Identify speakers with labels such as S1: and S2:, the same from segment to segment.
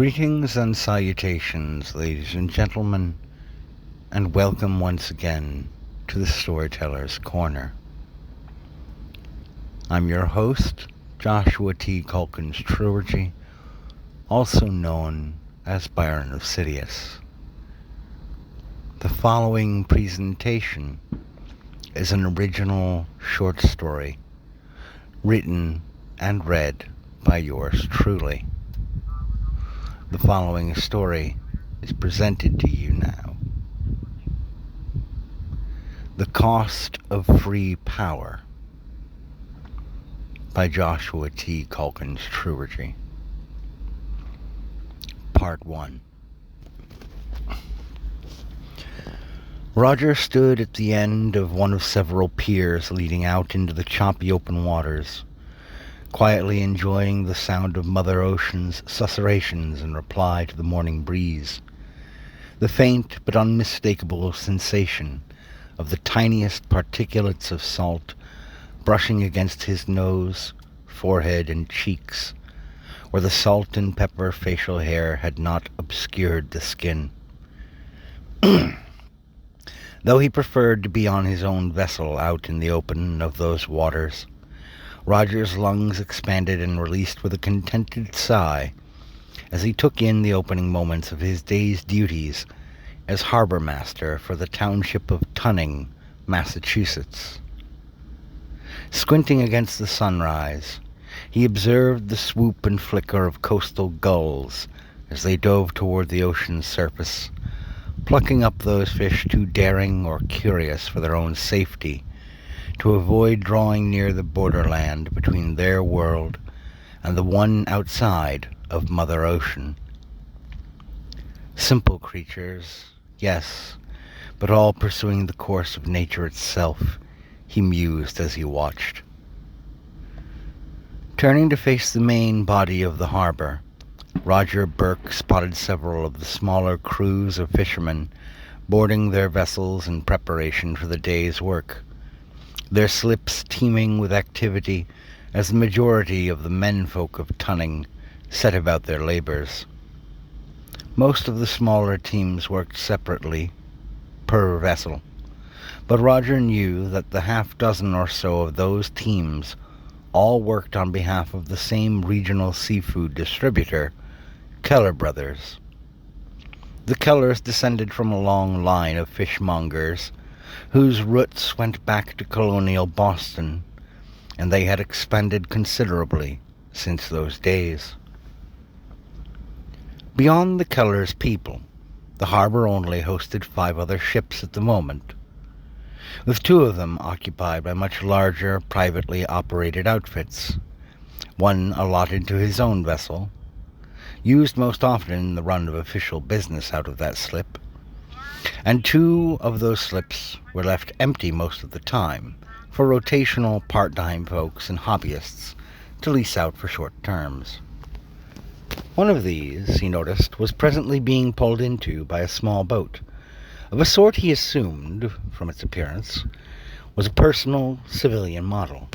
S1: Greetings and salutations, ladies and gentlemen, and welcome once again to the Storyteller's Corner. I'm your host, Joshua T. Calkins-Treworgy, also known as Byron of Sidious. The following presentation is an original short story written and read by yours truly. The following story is presented to you now. The Cost of Free Power by Joshua T. Calkins-Treworgy. Part 1. Roger stood at the end of one of several piers leading out into the choppy open waters, quietly enjoying the sound of Mother Ocean's susurrations in reply to the morning breeze, the faint but unmistakable sensation of the tiniest particulates of salt brushing against his nose, forehead, and cheeks, where the salt and pepper facial hair had not obscured the skin. Though he preferred to be on his own vessel out in the open of those waters, Roger's lungs expanded and released with a contented sigh as he took in the opening moments of his day's duties as harbor master for the township of Tunning, Massachusetts. Squinting against the sunrise, he observed the swoop and flicker of coastal gulls as they dove toward the ocean's surface, plucking up those fish too daring or curious for their own safety to avoid drawing near the borderland between their world and the one outside of Mother Ocean. Simple creatures, yes, but all pursuing the course of nature itself, he mused as he watched. Turning to face the main body of the harbor, Roger Burke spotted several of the smaller crews of fishermen boarding their vessels in preparation for the day's work, their slips teeming with activity as the majority of the menfolk of Tunning set about their labors. Most of the smaller teams worked separately, per vessel, but Roger knew that the half-dozen or so of those teams all worked on behalf of the same regional seafood distributor, Keller Brothers. The Kellers descended from a long line of fishmongers whose roots went back to colonial Boston, and they had expanded considerably since those days. Beyond the Kellers' people, the harbor only hosted 5 other ships at the moment, with 2 of them occupied by much larger, privately operated outfits, one allotted to his own vessel, used most often in the run of official business out of that slip, and 2 of those slips were left empty most of the time for rotational part-time folks and hobbyists to lease out for short terms. One of these, he noticed, was presently being pulled into by a small boat, of a sort he assumed, from its appearance, was a personal civilian model.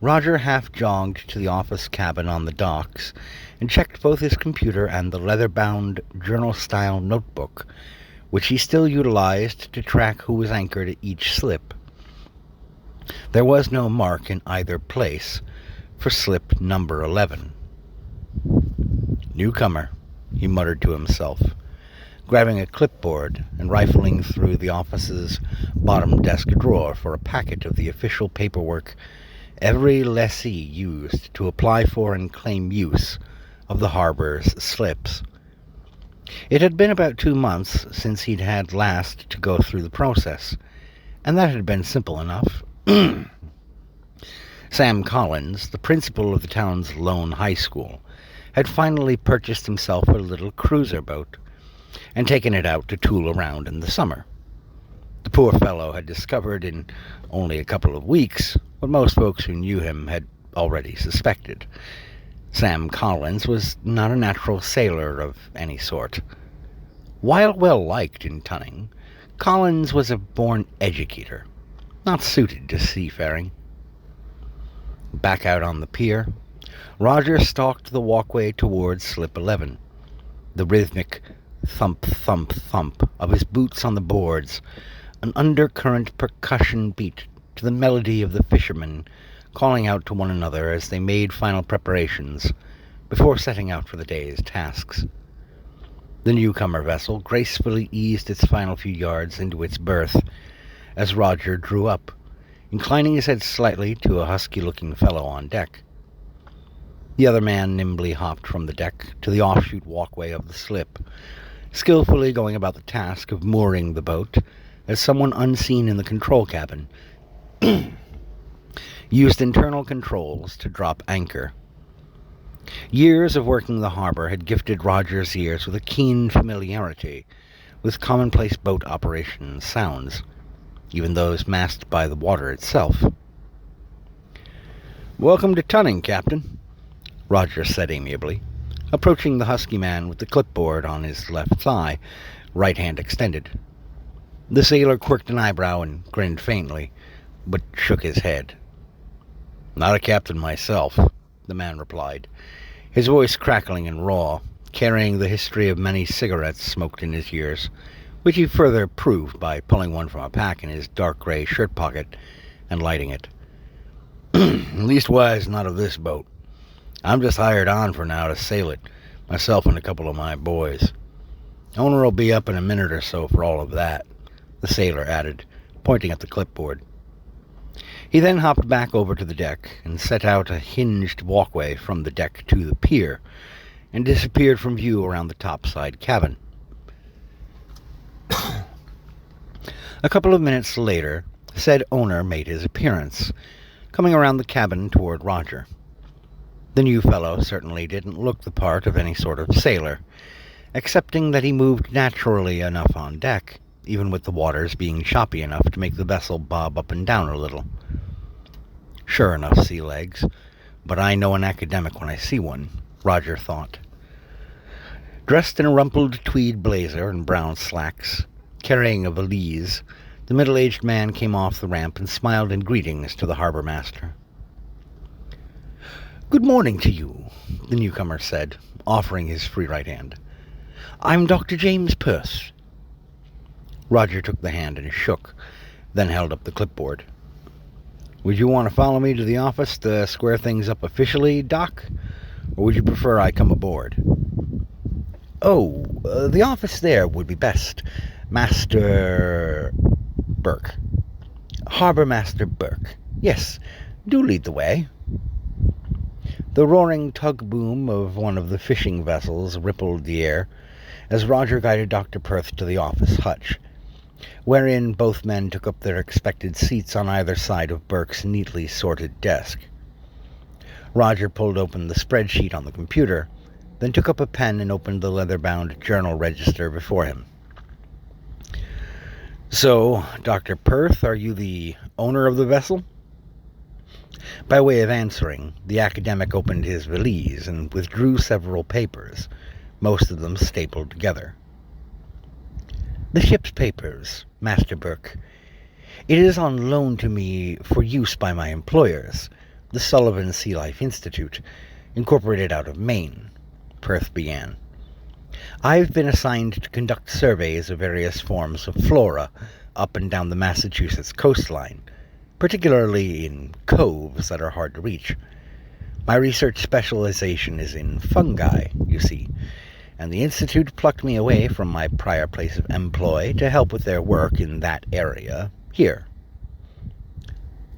S1: Roger half-jogged to the office cabin on the docks and checked both his computer and the leather-bound journal-style notebook, which he still utilized to track who was anchored at each slip. There was no mark in either place for slip number 11. "Newcomer," he muttered to himself, grabbing a clipboard and rifling through the office's bottom desk drawer for a packet of the official paperwork every lessee used to apply for and claim use of the harbor's slips. It had been about 2 months since he'd had last to go through the process, and that had been simple enough. Sam Collins, the principal of the town's lone high school, had finally purchased himself a little cruiser boat and taken it out to tool around in the summer. The poor fellow had discovered in only a couple of weeks what most folks who knew him had already suspected. Sam Collins was not a natural sailor of any sort. While well-liked in Tunning, Collins was a born educator, not suited to seafaring. Back out on the pier, Roger stalked the walkway towards slip 11. The rhythmic thump, thump, thump of his boots on the boards, an undercurrent percussion beat to the melody of the fishermen calling out to one another as they made final preparations before setting out for the day's tasks. The newcomer vessel gracefully eased its final few yards into its berth as Roger drew up, inclining his head slightly to a husky-looking fellow on deck. The other man nimbly hopped from the deck to the offshoot walkway of the slip, skillfully going about the task of mooring the boat as someone unseen in the control cabin used internal controls to drop anchor. Years of working the harbor had gifted Roger's ears with a keen familiarity with commonplace boat operation sounds, even those masked by the water itself. "Welcome to Tunning, Captain," Roger said amiably, approaching the husky man with the clipboard on his left thigh, right hand extended. The sailor quirked an eyebrow and grinned faintly, but shook his head. "Not a captain myself," the man replied, his voice crackling and raw, carrying the history of many cigarettes smoked in his years, which he further proved by pulling one from a pack in his dark gray shirt pocket and lighting it. "Leastwise, not of this boat. I'm just hired on for now to sail it, myself and a couple of my boys. Owner will be up in a minute or so for all of that," the sailor added, pointing at the clipboard. He then hopped back over to the deck and set out a hinged walkway from the deck to the pier, and disappeared from view around the topside cabin. A couple of minutes later, said owner made his appearance, coming around the cabin toward Roger. The new fellow certainly didn't look the part of any sort of sailor, excepting that he moved naturally enough on deck, even with the waters being choppy enough to make the vessel bob up and down a little. Sure enough, sea legs, but I know an academic when I see one, Roger thought. Dressed in a rumpled tweed blazer and brown slacks, carrying a valise, the middle-aged man came off the ramp and smiled in greetings to the harbor master. "Good morning to you," the newcomer said, offering his free right hand. "I'm Dr. James Perth." Roger took the hand and shook, then held up the clipboard. "Would you want to follow me to the office to square things up officially, Doc? Or would you prefer I come aboard?" "Oh, the office there would be best. Master Burke. Harbor Master Burke. Yes, do lead the way." The roaring tug-boom of one of the fishing vessels rippled the air as Roger guided Dr. Perth to the office hutch, wherein both men took up their expected seats on either side of Burke's neatly sorted desk. Roger pulled open the spreadsheet on the computer, then took up a pen and opened the leather-bound journal register before him. "So, Dr. Perth, are you the owner of the vessel?" By way of answering, the academic opened his valise and withdrew several papers, most of them stapled together. "The ship's papers, Master Burke. It is on loan to me for use by my employers, the Sullivan Sea Life Institute, incorporated out of Maine," Perth began. "I've been assigned to conduct surveys of various forms of flora up and down the Massachusetts coastline, particularly in coves that are hard to reach. My research specialization is in fungi, you see, and the Institute plucked me away from my prior place of employ to help with their work in that area here."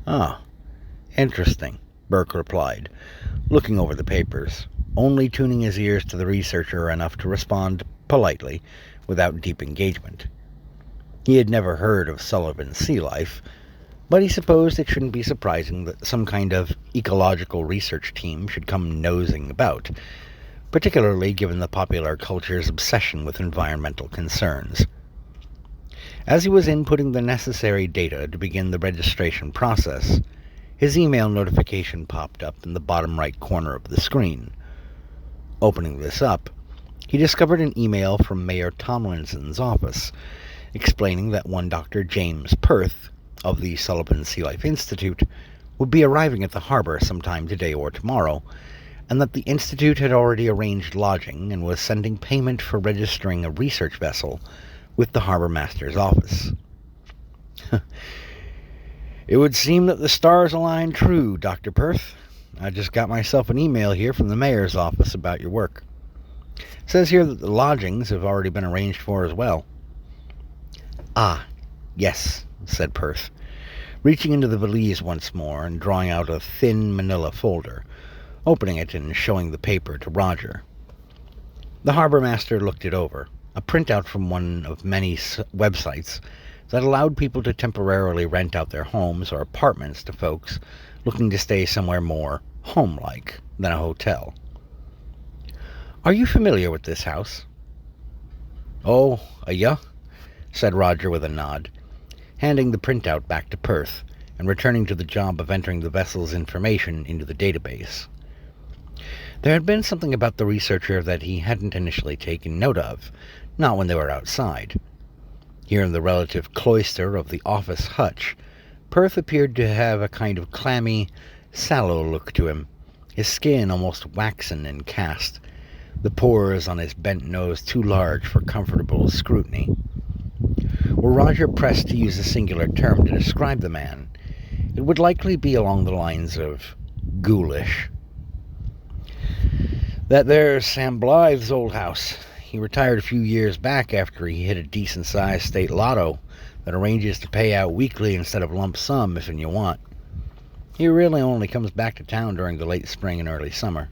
S1: "Ah, interesting," Burke replied, looking over the papers, only tuning his ears to the researcher enough to respond politely without deep engagement. He had never heard of Sullivan Sea Life, but he supposed it shouldn't be surprising that some kind of ecological research team should come nosing about, particularly given the popular culture's obsession with environmental concerns. As he was inputting the necessary data to begin the registration process, his email notification popped up in the bottom right corner of the screen. Opening this up, he discovered an email from Mayor Tomlinson's office, explaining that one Dr. James Perth of the Sullivan Sea Life Institute would be arriving at the harbor sometime today or tomorrow, and that the Institute had already arranged lodging and was sending payment for registering a research vessel with the harbour master's office. It would seem that the stars align true, Dr. Perth. I just got myself an email here from the mayor's office about your work. It says here that the lodgings have already been arranged for as well. Ah, yes, said Perth, reaching into the valise once more and drawing out a thin manila folder, opening it and showing the paper to Roger. The harbour master looked it over, a printout from one of many websites that allowed people to temporarily rent out their homes or apartments to folks looking to stay somewhere more home-like than a hotel. Are you familiar with this house? Oh, yeah, said Roger with a nod, handing the printout back to Perth and returning to the job of entering the vessel's information into the database. There had been something about the researcher that he hadn't initially taken note of, not when they were outside. Here in the relative cloister of the office hutch, Perth appeared to have a kind of clammy, sallow look to him, his skin almost waxen and cast, the pores on his bent nose too large for comfortable scrutiny. Were Roger pressed to use a singular term to describe the man, it would likely be along the lines of ghoulish. That there's Sam Blythe's old house. He retired a few years back after he hit a decent-sized state lotto that arranges to pay out weekly instead of lump sum if and you want. He really only comes back to town during the late spring and early summer.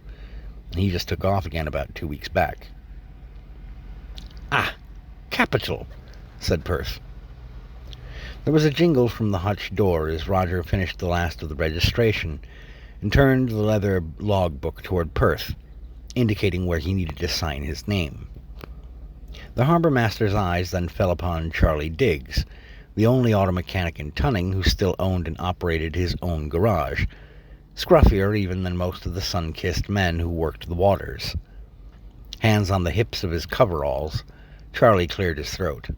S1: He just took off again about 2 weeks back. Ah, capital, said Perth. There was a jingle from the hutch door as Roger finished the last of the registration and turned the leather logbook toward Perth, indicating where he needed to sign his name. The harbour master's eyes then fell upon Charlie Diggs, the only auto mechanic in Tunning who still owned and operated his own garage, scruffier even than most of the sun-kissed men who worked the waters. Hands on the hips of his coveralls, Charlie cleared his throat.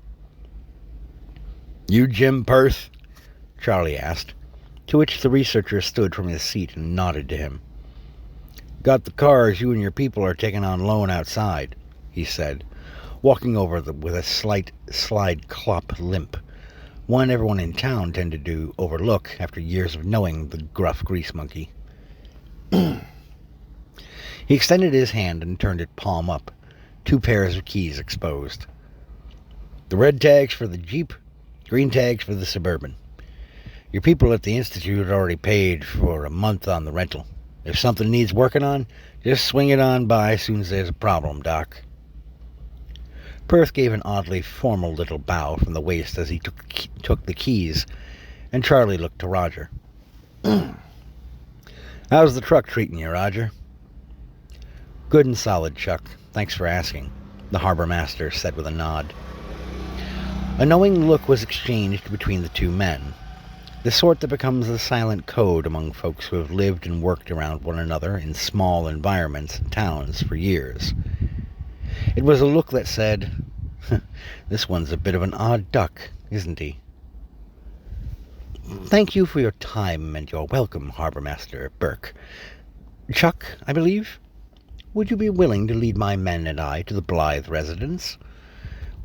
S1: You Jim Perth? Charlie asked, to which the researcher stood from his seat and nodded to him. Got the cars you and your people are taking on loan outside, he said, walking over with a slight slide-clop limp, one everyone in town tended to overlook after years of knowing the gruff grease monkey. He extended his hand and turned it palm up, 2 pairs of keys exposed. The red tags for the Jeep, green tags for the Suburban. Your people at the Institute had already paid for a month on the rental. If something needs working on, just swing it on by as soon as there's a problem, Doc. Perth gave an oddly formal little bow from the waist as he took the keys, and Charlie looked to Roger. How's the truck treating you, Roger? Good and solid, Chuck. Thanks for asking, the harbour master said with a nod. A knowing look was exchanged between the two men, the sort that becomes the silent code among folks who have lived and worked around one another in small environments and towns for years. It was a look that said, this one's a bit of an odd duck, isn't he? Thank you for your time and your welcome, Harbour Master Burke. Chuck, I believe? Would you be willing to lead my men and I to the Blythe residence?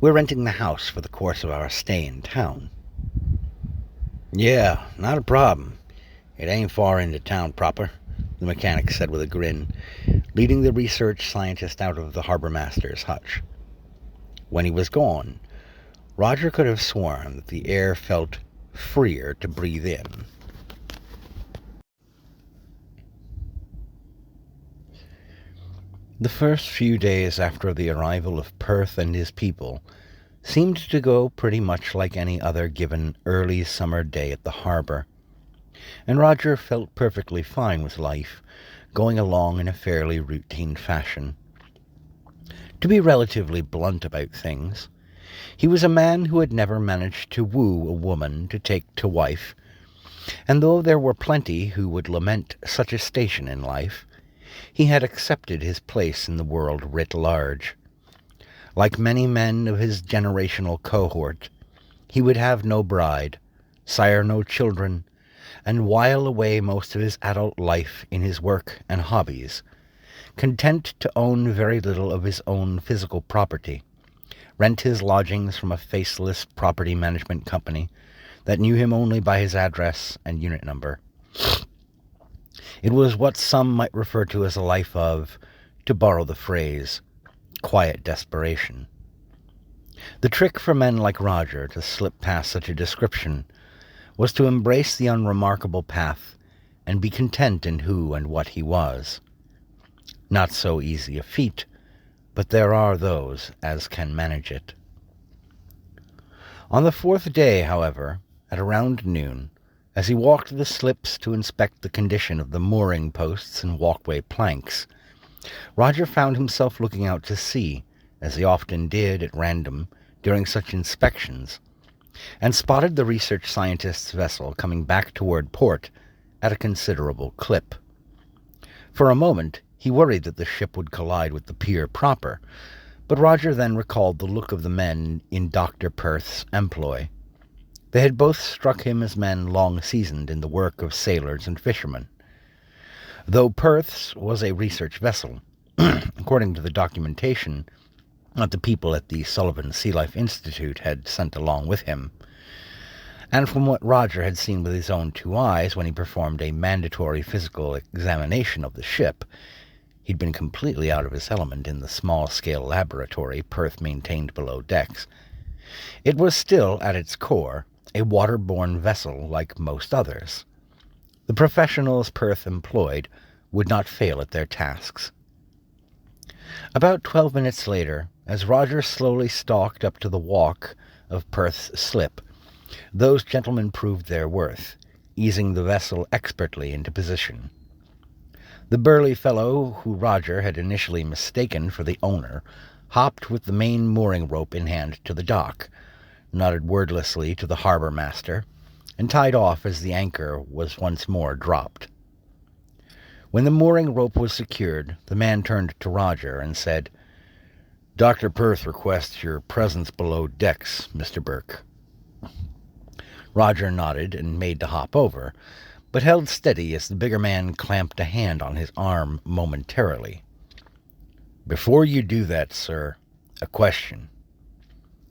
S1: We're renting the house for the course of our stay in town. Yeah, not a problem. It ain't far into town proper, the mechanic said with a grin, leading the research scientist out of the harbour master's hutch. When he was gone, Roger could have sworn that the air felt freer to breathe in. The first few days after the arrival of Perth and his people seemed to go pretty much like any other given early summer day at the harbour, and Roger felt perfectly fine with life, going along in a fairly routine fashion. To be relatively blunt about things, he was a man who had never managed to woo a woman to take to wife, and though there were plenty who would lament such a station in life, he had accepted his place in the world writ large. Like many men of his generational cohort, he would have no bride, sire no children, and while away most of his adult life in his work and hobbies, content to own very little of his own physical property, rent his lodgings from a faceless property management company that knew him only by his address and unit number. It was what some might refer to as a life of, to borrow the phrase, quiet desperation. The trick for men like Roger to slip past such a description was to embrace the unremarkable path and be content in who and what he was. Not so easy a feat, but there are those as can manage it. On the fourth day, however, at around noon, as he walked the slips to inspect the condition of the mooring posts and walkway planks, Roger found himself looking out to sea, as he often did at random during such inspections, and spotted the research scientist's vessel coming back toward port at a considerable clip. For a moment, he worried that the ship would collide with the pier proper, but Roger then recalled the look of the men in Dr. Perth's employ. They had both struck him as men long seasoned in the work of sailors and fishermen. Though Perth's was a research vessel, according to the documentation that the people at the Sullivan Sea Life Institute had sent along with him, and from what Roger had seen with his own 2 eyes when he performed a mandatory physical examination of the ship, he'd been completely out of his element in the small-scale laboratory Perth maintained below decks. It was still, at its core, a waterborne vessel like most others. The professionals Perth employed would not fail at their tasks. About 12 minutes later, as Roger slowly stalked up to the walk of Perth's slip, those gentlemen proved their worth, easing the vessel expertly into position. The burly fellow who Roger had initially mistaken for the owner hopped with the main mooring rope in hand to the dock, nodded wordlessly to the harbor master, and tied off as the anchor was once more dropped. When the mooring rope was secured, the man turned to Roger and said, "Dr. Perth requests your presence below decks, Mr. Burke." Roger nodded and made to hop over, but held steady as the bigger man clamped a hand on his arm momentarily. "Before you do that, sir, a question.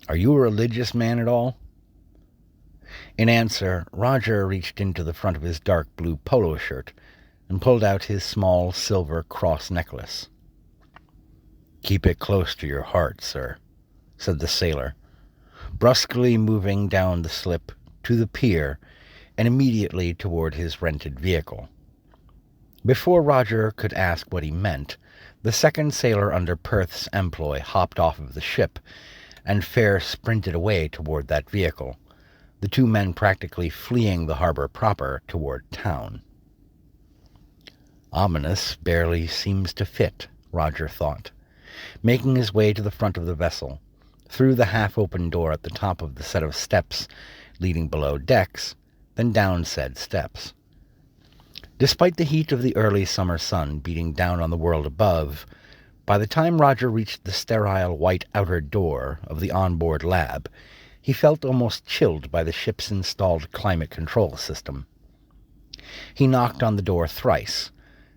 S1: Are you a religious man at all?" In answer, Roger reached into the front of his dark blue polo shirt and pulled out his small silver cross necklace. "Keep it close to your heart, sir," said the sailor, brusquely moving down the slip to the pier and immediately toward his rented vehicle. Before Roger could ask what he meant, the second sailor under Perth's employ hopped off of the ship and fair sprinted away toward that vehicle, the 2 men practically fleeing the harbor proper toward town. Ominous barely seems to fit, Roger thought, making his way to the front of the vessel, through the half-open door at the top of the set of steps leading below decks, then down said steps. Despite the heat of the early summer sun beating down on the world above, by the time Roger reached the sterile white outer door of the onboard lab, he felt almost chilled by the ship's installed climate control system. He knocked on the door thrice,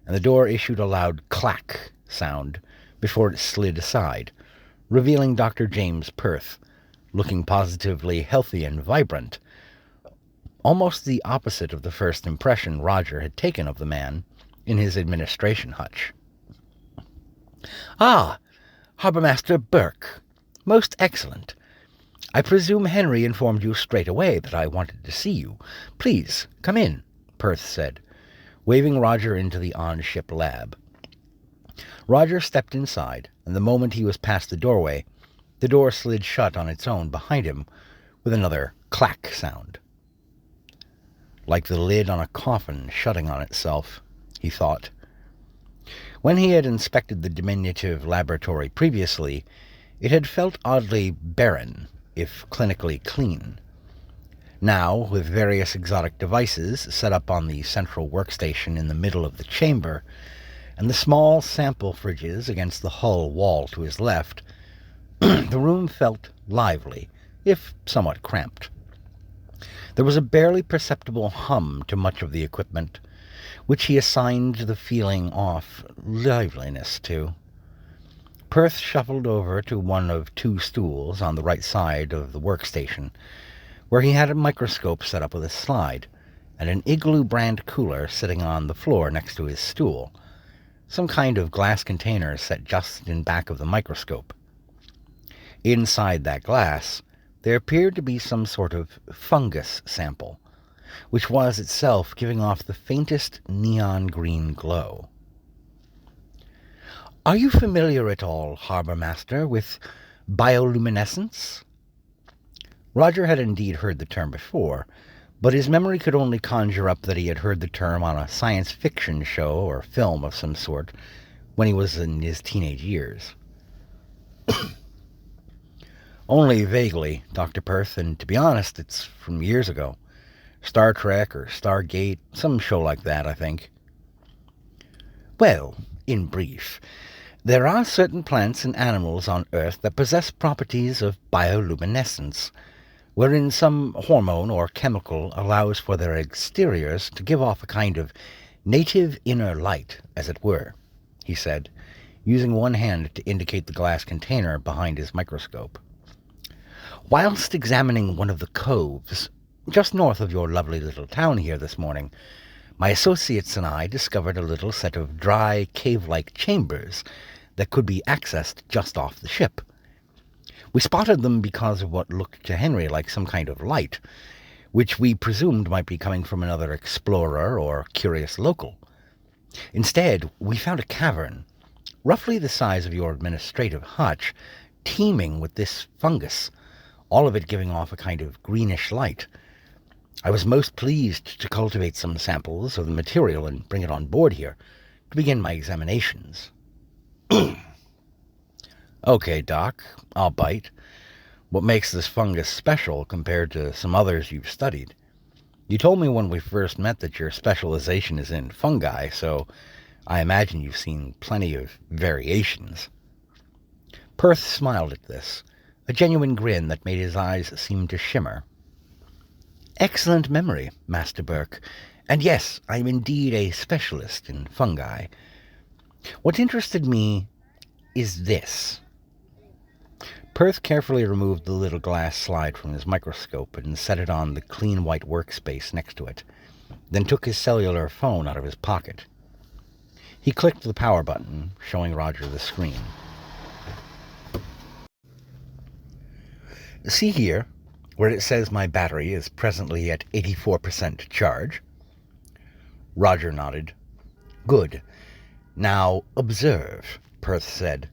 S1: and the door issued a loud clack sound before it slid aside, revealing Dr. James Perth, looking positively healthy and vibrant, almost the opposite of the first impression Roger had taken of the man in his administration hutch. "Ah, Harbour-Master Burke. Most excellent. I presume Henry informed you straight away that I wanted to see you. Please, come in," Perth said, waving Roger into the on-ship lab. Roger stepped inside, and the moment he was past the doorway, the door slid shut on its own behind him with another clack sound. Like the lid on a coffin shutting on itself, he thought. When he had inspected the diminutive laboratory previously, it had felt oddly barren, if clinically clean. Now, with various exotic devices set up on the central workstation in the middle of the chamber, and the small sample fridges against the hull wall to his left, the room felt lively, if somewhat cramped. There was a barely perceptible hum to much of the equipment, which he assigned the feeling off liveliness to. Perth shuffled over to one of two stools on the right side of the workstation, where he had a microscope set up with a slide, and an Igloo brand cooler sitting on the floor next to his stool, some kind of glass container set just in back of the microscope. Inside that glass, there appeared to be some sort of fungus sample, which was itself giving off the faintest neon green glow. "Are you familiar at all, Harbour Master, with bioluminescence?" Roger had indeed heard the term before, but his memory could only conjure up that he had heard the term on a science fiction show or film of some sort when he was in his teenage years. "Only vaguely, Dr. Perth, and to be honest, it's from years ago. Star Trek or Stargate, some show like that, I think." "Well, in brief, there are certain plants and animals on Earth that possess properties of bioluminescence, wherein some hormone or chemical allows for their exteriors to give off a kind of native inner light, as it were," he said, using one hand to indicate the glass container behind his microscope. "Whilst examining one of the coves, just north of your lovely little town here this morning, my associates and I discovered a little set of dry, cave-like chambers that could be accessed just off the ship. We spotted them because of what looked to Henry like some kind of light, which we presumed might be coming from another explorer or curious local. Instead, we found a cavern, roughly the size of your administrative hutch, teeming with this fungus, all of it giving off a kind of greenish light. I was most pleased to cultivate some samples of the material and bring it on board here to begin my examinations." "Okay, Doc, I'll bite. What makes this fungus special compared to some others you've studied? You told me when we first met that your specialization is in fungi, so I imagine you've seen plenty of variations." Perth smiled at this, a genuine grin that made his eyes seem to shimmer. "Excellent memory, Master Burke, and yes, I am indeed a specialist in fungi. What interested me is this." Perth carefully removed the little glass slide from his microscope and set it on the clean white workspace next to it, then took his cellular phone out of his pocket. He clicked the power button, showing Roger the screen. "See here, where it says my battery is presently at 84% charge?" Roger nodded. "Good. Now, observe," Perth said,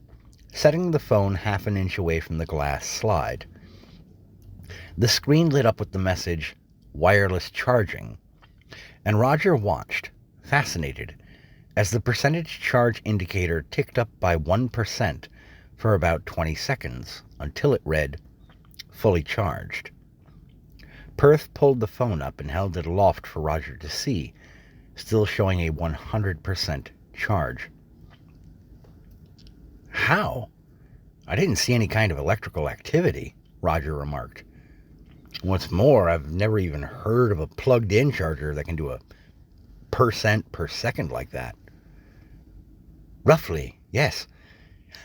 S1: setting the phone half an inch away from the glass slide. The screen lit up with the message, "Wireless charging," and Roger watched, fascinated, as the percentage charge indicator ticked up by 1% for about 20 seconds, until it read, "Fully charged." Perth pulled the phone up and held it aloft for Roger to see, still showing a 100% charge. "How? I didn't see any kind of electrical activity," Roger remarked. "What's more, I've never even heard of a plugged-in charger that can do a percent per second like that." "Roughly, yes.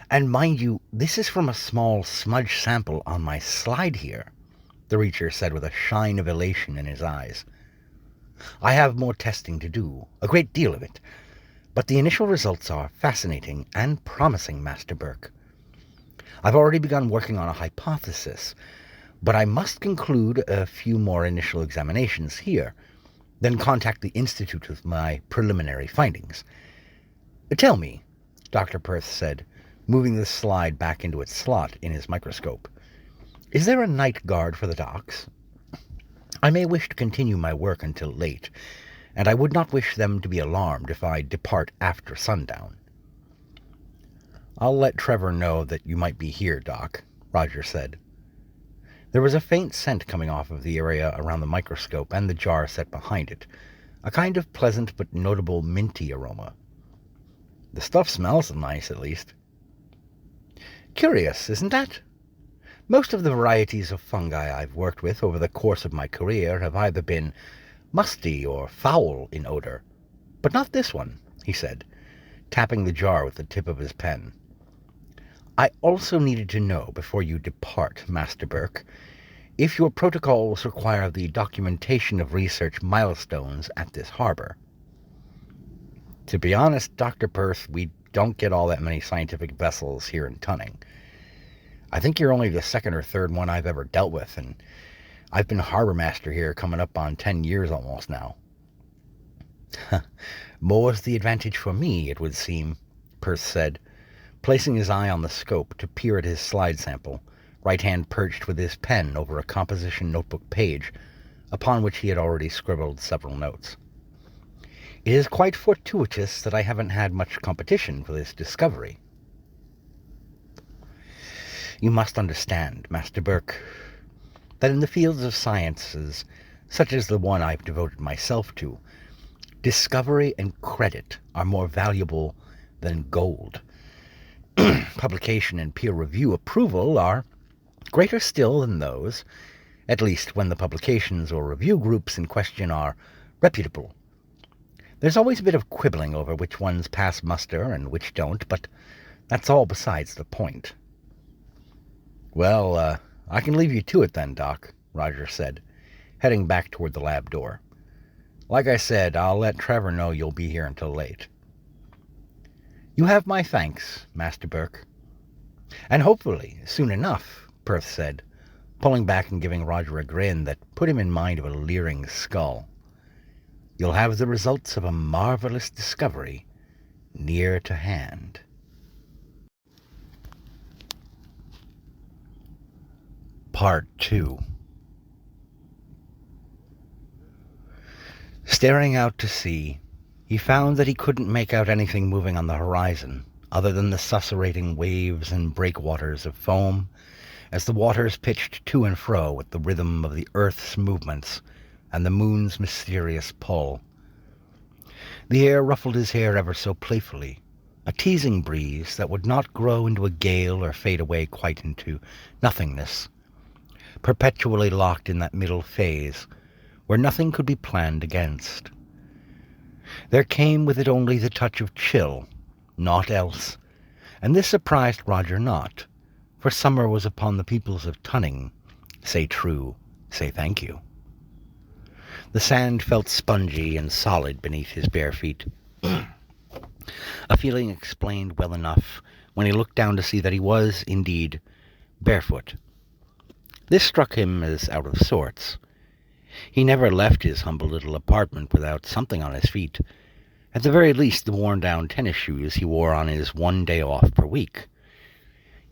S1: And mind you, this is from a small smudge sample on my slide here," the Reacher said with a shine of elation in his eyes. "I have more testing to do, a great deal of it, but the initial results are fascinating and promising, Master Burke. I've already begun working on a hypothesis, but I must conclude a few more initial examinations here, then contact the Institute with my preliminary findings. Tell me," Dr. Perth said, moving the slide back into its slot in his microscope, "is there a night guard for the docks? I may wish to continue my work until late, and I would not wish them to be alarmed if I depart after sundown." "I'll let Trevor know that you might be here, Doc," Roger said. There was a faint scent coming off of the area around the microscope and the jar set behind it, a kind of pleasant but notable minty aroma. "The stuff smells nice, at least." "Curious, isn't that? Most of the varieties of fungi I've worked with over the course of my career have either been musty or foul in odor. But not this one, he said, tapping the jar with the tip of his pen. I also needed to know before you depart, Master Burke, if your protocols require the documentation of research milestones at this harbor. To be honest, Dr. Perth, we don't get all that many scientific vessels here in Tunning. I think you're only the second or third one I've ever dealt with, and I've been harbor master here coming up on 10 years almost now. More's the advantage for me, it would seem, Perth said, placing his eye on the scope to peer at his slide sample, right hand perched with his pen over a composition notebook page, upon which he had already scribbled several notes. It is quite fortuitous that I haven't had much competition for this discovery. You must understand, Master Burke, that in the fields of sciences, such as the one I've devoted myself to, discovery and credit are more valuable than gold. Publication and peer review approval are greater still than those, at least when the publications or review groups in question are reputable. There's always a bit of quibbling over which ones pass muster and which don't, but that's all besides the point. Well, I can leave you to it then, Doc, Roger said, heading back toward the lab door. Like I said, I'll let Trevor know you'll be here until late. You have my thanks, Master Burke. And hopefully, soon enough, Perth said, pulling back and giving Roger a grin that put him in mind of a leering skull. You'll have the results of a marvelous discovery near to hand. Part 2. Staring out to sea, he found that he couldn't make out anything moving on the horizon, other than the susurrating waves and breakwaters of foam, as the waters pitched to and fro with the rhythm of the earth's movements and the moon's mysterious pull. The air ruffled his hair ever so playfully, a teasing breeze that would not grow into a gale or fade away quite into nothingness, perpetually locked in that middle phase where nothing could be planned against. There came with it only the touch of chill, naught else, and this surprised Roger not, for summer was upon the peoples of Tunning. Say true, say thank you. The sand felt spongy and solid beneath his bare feet. A feeling explained well enough when he looked down to see that he was, indeed, barefoot. This struck him as out of sorts. He never left his humble little apartment without something on his feet, at the very least the worn-down tennis shoes he wore on his one day off per week.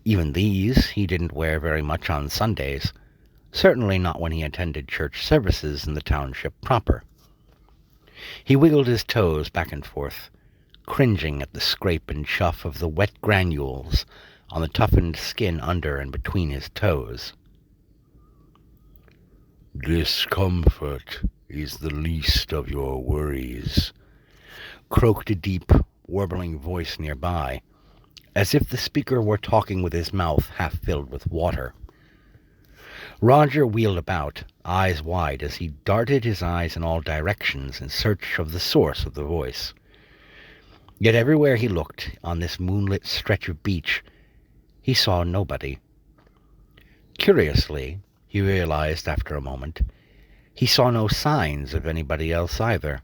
S1: Even these he didn't wear very much on Sundays, certainly not when he attended church services in the township proper. He wiggled his toes back and forth, cringing at the scrape and chuff of the wet granules on the toughened skin under and between his toes. "Discomfort is the least of your worries," croaked a deep, warbling voice nearby, as if the speaker were talking with his mouth half filled with water. Roger wheeled about, eyes wide, as he darted his eyes in all directions in search of the source of the voice. Yet everywhere he looked on this moonlit stretch of beach, he saw nobody. Curiously, he realized after a moment, he saw no signs of anybody else either,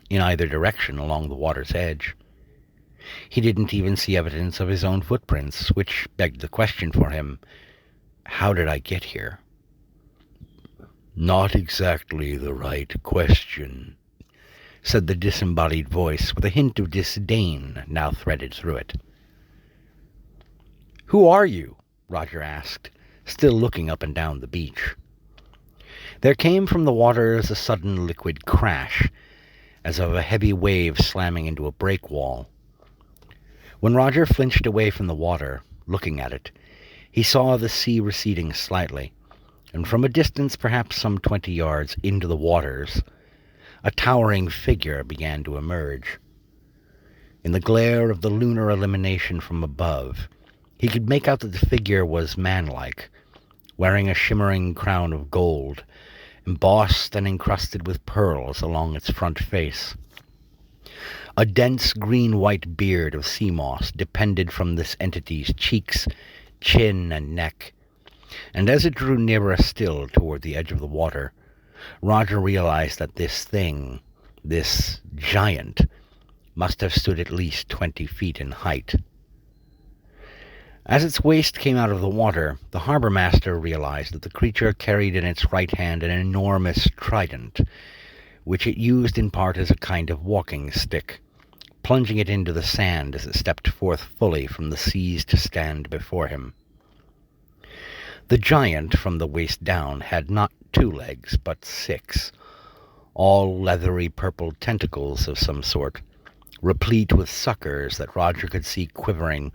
S1: in either direction along the water's edge. He didn't even see evidence of his own footprints, which begged the question for him, how did I get here? Not exactly the right question, said the disembodied voice, with a hint of disdain now threaded through it. Who are you? Roger asked, still looking up and down the beach. There came from the waters a sudden liquid crash, as of a heavy wave slamming into a break wall. When Roger flinched away from the water, looking at it, he saw the sea receding slightly, and from a distance perhaps some 20 yards into the waters, a towering figure began to emerge. In the glare of the lunar illumination from above, he could make out that the figure was manlike, wearing a shimmering crown of gold, embossed and encrusted with pearls along its front face. A dense green-white beard of sea moss depended from this entity's cheeks, chin, and neck, and as it drew nearer still toward the edge of the water, Roger realized that this thing, this giant, must have stood at least 20 feet in height. As its waist came out of the water, the harbor master realized that the creature carried in its right hand an enormous trident, which it used in part as a kind of walking stick, plunging it into the sand as it stepped forth fully from the seas to stand before him. The giant, from the waist down, had not 2 legs, but 6, all leathery purple tentacles of some sort, replete with suckers that Roger could see quivering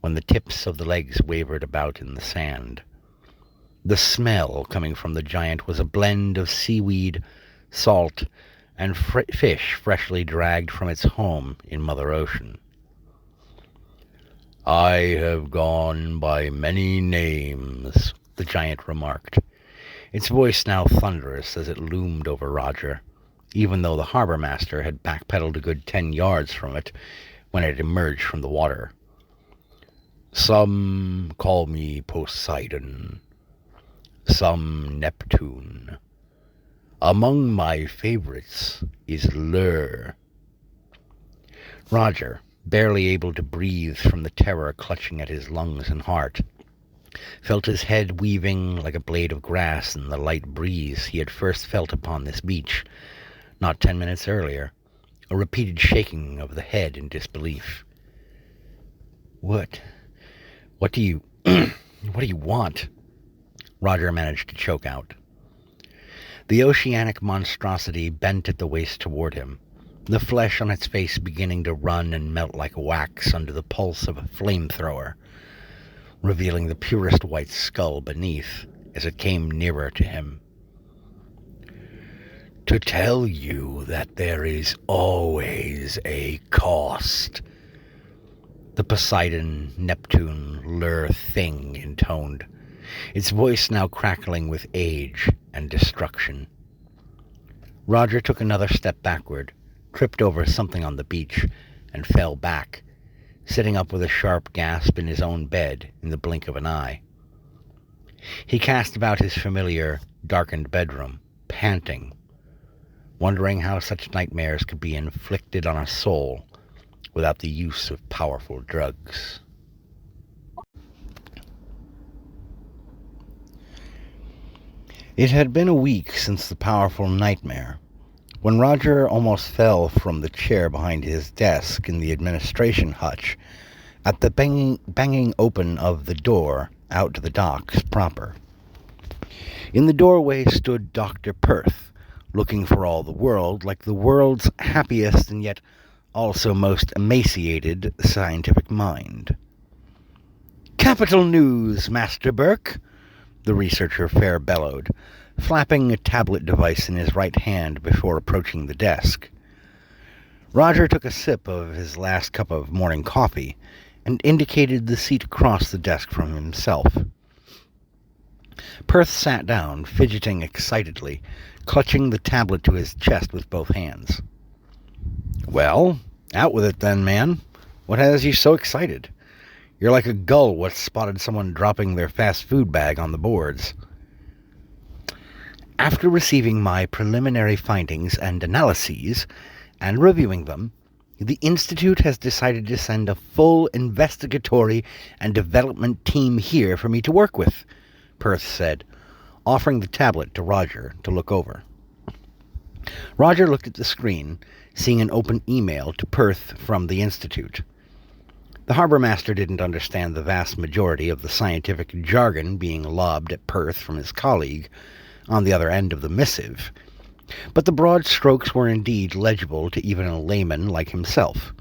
S1: when the tips of the legs wavered about in the sand. The smell coming from the giant was a blend of seaweed, salt, and fish freshly dragged from its home in Mother Ocean. "I have gone by many names," the giant remarked, its voice now thunderous as it loomed over Roger, even though the harbor master had backpedaled a good 10 yards from it when it emerged from the water. "Some call me Poseidon, some Neptune. Among my favorites is Lur." Roger, barely able to breathe from the terror clutching at his lungs and heart, felt his head weaving like a blade of grass in the light breeze he had first felt upon this beach, not 10 minutes earlier, a repeated shaking of the head in disbelief. What do you want?" Roger managed to choke out. The oceanic monstrosity bent at the waist toward him, the flesh on its face beginning to run and melt like wax under the pulse of a flamethrower, revealing the purest white skull beneath as it came nearer to him. "To tell you that there is always a cost," the Poseidon, Neptune, Lur thing intoned, its voice now crackling with age and destruction. Roger took another step backward, tripped over something on the beach, and fell back, sitting up with a sharp gasp in his own bed in the blink of an eye. He cast about his familiar, darkened bedroom, panting, wondering how such nightmares could be inflicted on a soul without the use of powerful drugs. It had been a week since the powerful nightmare, when Roger almost fell from the chair behind his desk in the administration hutch at the banging open of the door out to the docks proper. In the doorway stood Dr. Perth, looking for all the world like the world's happiest and yet also most emaciated scientific mind. "Capital news, Master Burke," the researcher fair bellowed, flapping a tablet device in his right hand before approaching the desk. Roger took a sip of his last cup of morning coffee and indicated the seat across the desk from himself. Perth sat down, fidgeting excitedly, clutching the tablet to his chest with both hands. "Well, out with it then, man. What has you so excited? You're like a gull what spotted someone dropping their fast food bag on the boards." "After receiving my preliminary findings and analyses, and reviewing them, the Institute has decided to send a full investigatory and development team here for me to work with," Perth said, offering the tablet to Roger to look over. Roger looked at the screen, seeing an open email to Perth from the Institute. The harbor master didn't understand the vast majority of the scientific jargon being lobbed at Perth from his colleague on the other end of the missive, but the broad strokes were indeed legible to even a layman like himself.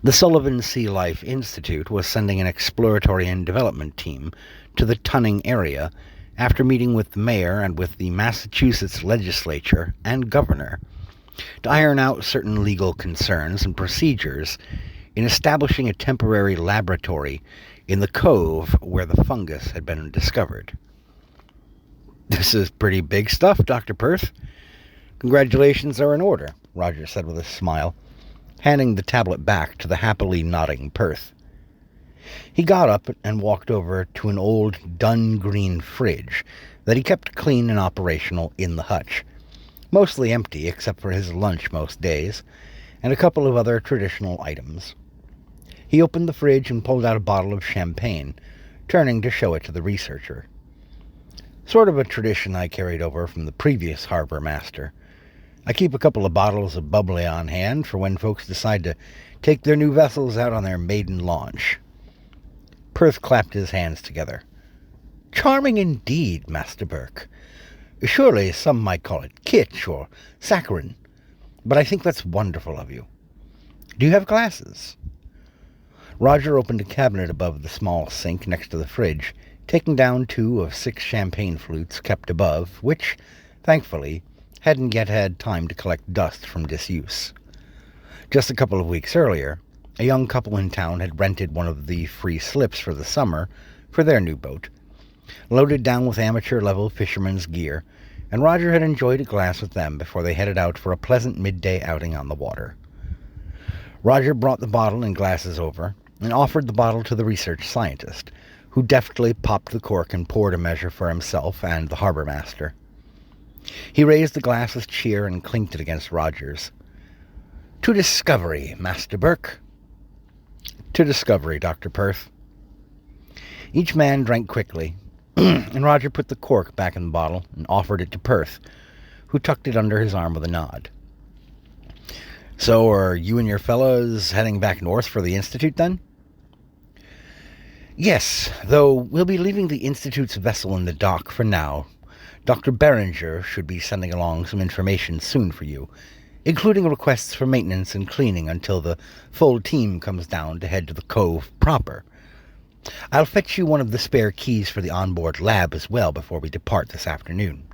S1: The Sullivan Sea Life Institute was sending an exploratory and development team to the Tunning area after meeting with the mayor and with the Massachusetts legislature and governor to iron out certain legal concerns and procedures in establishing a temporary laboratory in the cove where the fungus had been discovered. "This is pretty big stuff, Dr. Perth. Congratulations are in order," Roger said with a smile, handing the tablet back to the happily nodding Perth. He got up and walked over to an old dun green fridge that he kept clean and operational in the hutch, mostly empty except for his lunch most days, and a couple of other traditional items. He opened the fridge and pulled out a bottle of champagne, turning to show it to the researcher. Sort of a tradition I carried over from the previous harbor master. I keep a couple of bottles of bubbly on hand for when folks decide to take their new vessels out on their maiden launch. Perth clapped his hands together. Charming indeed, Master Burke. Surely some might call it kitsch or saccharine, but I think that's wonderful of you. Do you have glasses? Roger opened a cabinet above the small sink next to the fridge, taking down 2 of 6 champagne flutes kept above, which, thankfully, hadn't yet had time to collect dust from disuse. Just a couple of weeks earlier, a young couple in town had rented one of the free slips for the summer for their new boat, loaded down with amateur-level fisherman's gear, and Roger had enjoyed a glass with them before they headed out for a pleasant midday outing on the water. Roger brought the bottle and glasses over and offered the bottle to the research scientist, who deftly popped the cork and poured a measure for himself and the harbor master. He raised the glass with cheer and clinked it against Roger's. To discovery, Master Burke. To discovery, Dr. Perth. Each man drank quickly, and Roger put the cork back in the bottle and offered it to Perth, who tucked it under his arm with a nod. So are you and your fellows heading back north for the Institute, then? Yes, though we'll be leaving the Institute's vessel in the dock for now. Dr. Beringer should be sending along some information soon for you, including requests for maintenance and cleaning until the full team comes down to head to the cove proper. I'll fetch you one of the spare keys for the onboard lab as well before we depart this afternoon.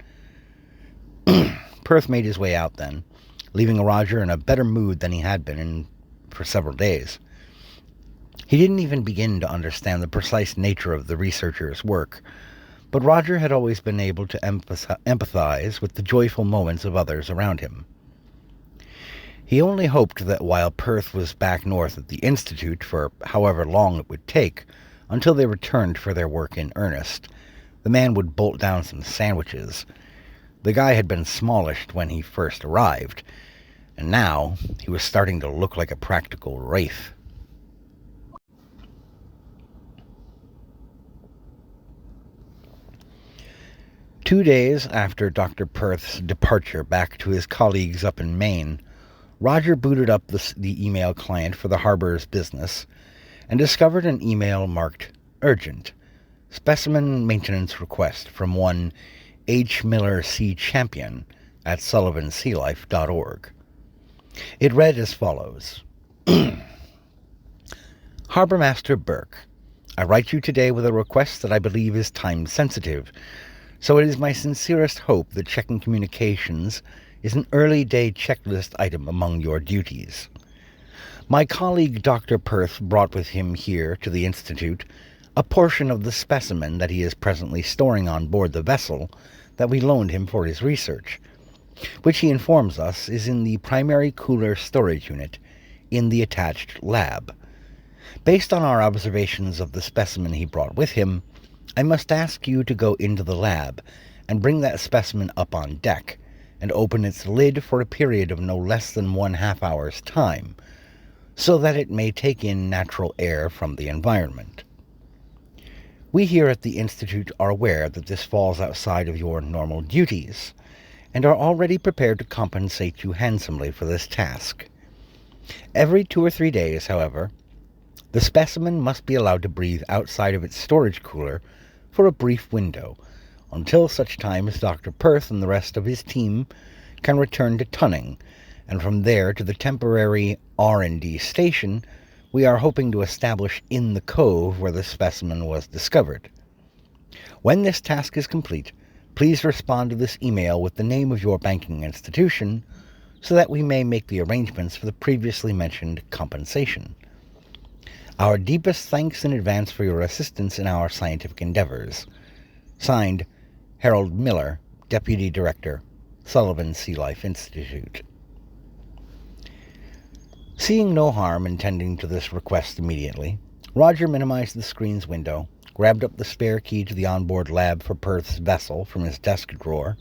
S1: Perth made his way out then, leaving Roger in a better mood than he had been in for several days. He didn't even begin to understand the precise nature of the researcher's work, but Roger had always been able to empathize with the joyful moments of others around him. He only hoped that while Perth was back north at the Institute for however long it would take until they returned for their work in earnest, the man would bolt down some sandwiches. The guy had been smallish when he first arrived, and now he was starting to look like a practical wraith. Two days after Dr. Perth's departure back to his colleagues up in Maine, Roger booted up the email client for the harbor's business and discovered an email marked Urgent, Specimen Maintenance Request from one H. Miller C. Champion at sullivansealife.org. It read as follows. Harbor Master Burke, I write you today with a request that I believe is time-sensitive, so it is my sincerest hope that checking communications is an early-day checklist item among your duties. My colleague Dr. Perth brought with him here to the Institute a portion of the specimen that he is presently storing on board the vessel that we loaned him for his research, which he informs us is in the primary cooler storage unit in the attached lab. Based on our observations of the specimen he brought with him, I must ask you to go into the lab and bring that specimen up on deck and open its lid for a period of no less than 1/2 hour's time, so that it may take in natural air from the environment. We here at the Institute are aware that this falls outside of your normal duties, and are already prepared to compensate you handsomely for this task. Every 2 or 3 days, however, the specimen must be allowed to breathe outside of its storage cooler for a brief window, until such time as Dr. Perth and the rest of his team can return to Tunning, and from there to the temporary R&D station we are hoping to establish in the cove where the specimen was discovered. When this task is complete, please respond to this email with the name of your banking institution so that we may make the arrangements for the previously mentioned compensation. Our deepest thanks in advance for your assistance in our scientific endeavors. Signed, Harold Miller, Deputy Director, Sullivan Sea Life Institute. Seeing no harm in tending to this request immediately, Roger minimized the screen's window, grabbed up the spare key to the onboard lab for Perth's vessel from his desk drawer,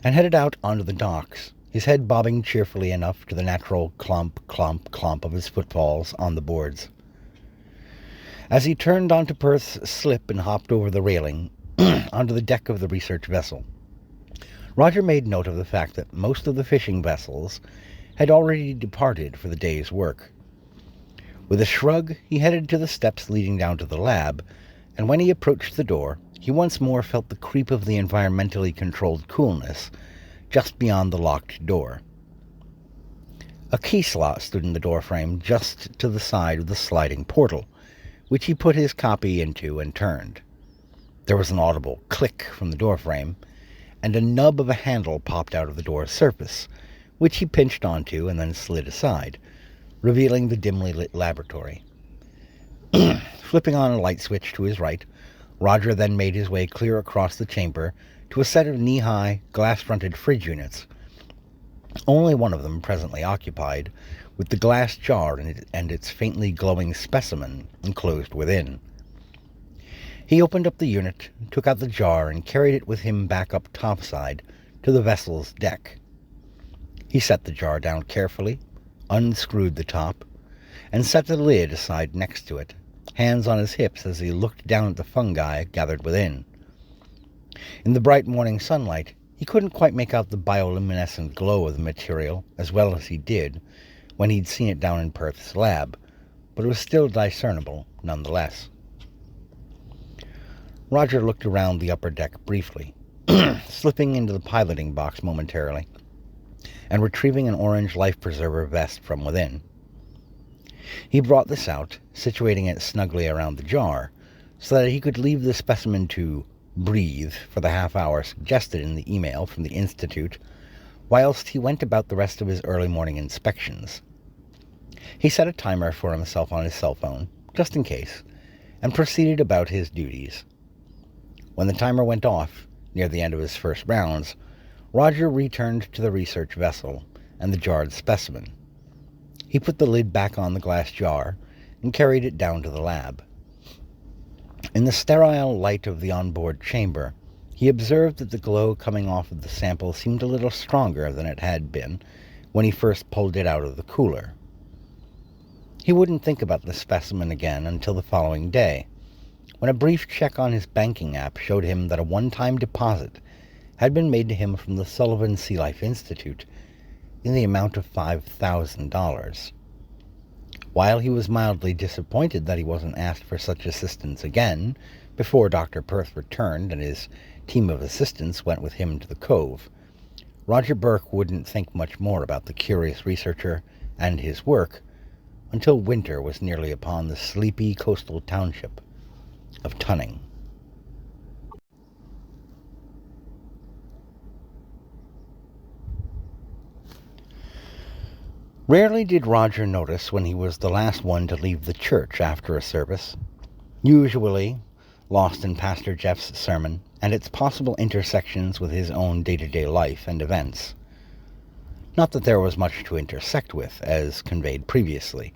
S1: and headed out onto the docks, his head bobbing cheerfully enough to the natural clomp, clomp, clomp of his footfalls on the boards. As he turned onto Perth's slip and hopped over the railing onto the deck of the research vessel, Roger made note of the fact that most of the fishing vessels had already departed for the day's work. With a shrug, he headed to the steps leading down to the lab, and when he approached the door, he once more felt the creep of the environmentally controlled coolness just beyond the locked door. A key slot stood in the doorframe just to the side of the sliding portal, which he put his copy into and turned. There was an audible click from the doorframe, and a nub of a handle popped out of the door's surface, which he pinched onto and then slid aside, revealing the dimly lit laboratory. Flipping on a light switch to his right, Roger then made his way clear across the chamber to a set of knee-high, glass-fronted fridge units, only one of them presently occupied, with the glass jar and its faintly glowing specimen enclosed within. He opened up the unit, took out the jar, and carried it with him back up topside to the vessel's deck. He set the jar down carefully, unscrewed the top, and set the lid aside next to it, hands on his hips as he looked down at the fungi gathered within. In the bright morning sunlight, he couldn't quite make out the bioluminescent glow of the material as well as he did when he'd seen it down in Perth's lab, but it was still discernible nonetheless. Roger looked around the upper deck briefly, slipping into the piloting box momentarily, and retrieving an orange life-preserver vest from within. He brought this out, situating it snugly around the jar, so that he could leave the specimen to breathe for the half hour suggested in the email from the Institute, whilst he went about the rest of his early morning inspections. He set a timer for himself on his cell phone, just in case, and proceeded about his duties. When the timer went off, near the end of his first rounds, Roger returned to the research vessel and the jarred specimen. He put the lid back on the glass jar and carried it down to the lab. In the sterile light of the onboard chamber, he observed that the glow coming off of the sample seemed a little stronger than it had been when he first pulled it out of the cooler. He wouldn't think about the specimen again until the following day, when a brief check on his banking app showed him that a one-time deposit had been made to him from the Sullivan Sea Life Institute in the amount of $5,000. While he was mildly disappointed that he wasn't asked for such assistance again before Dr. Perth returned and his team of assistants went with him to the cove, Roger Burke wouldn't think much more about the curious researcher and his work until winter was nearly upon the sleepy coastal township of Tunning. Rarely did Roger notice when he was the last one to leave the church after a service, usually lost in Pastor Jeff's sermon and its possible intersections with his own day-to-day life and events. Not that there was much to intersect with, as conveyed previously.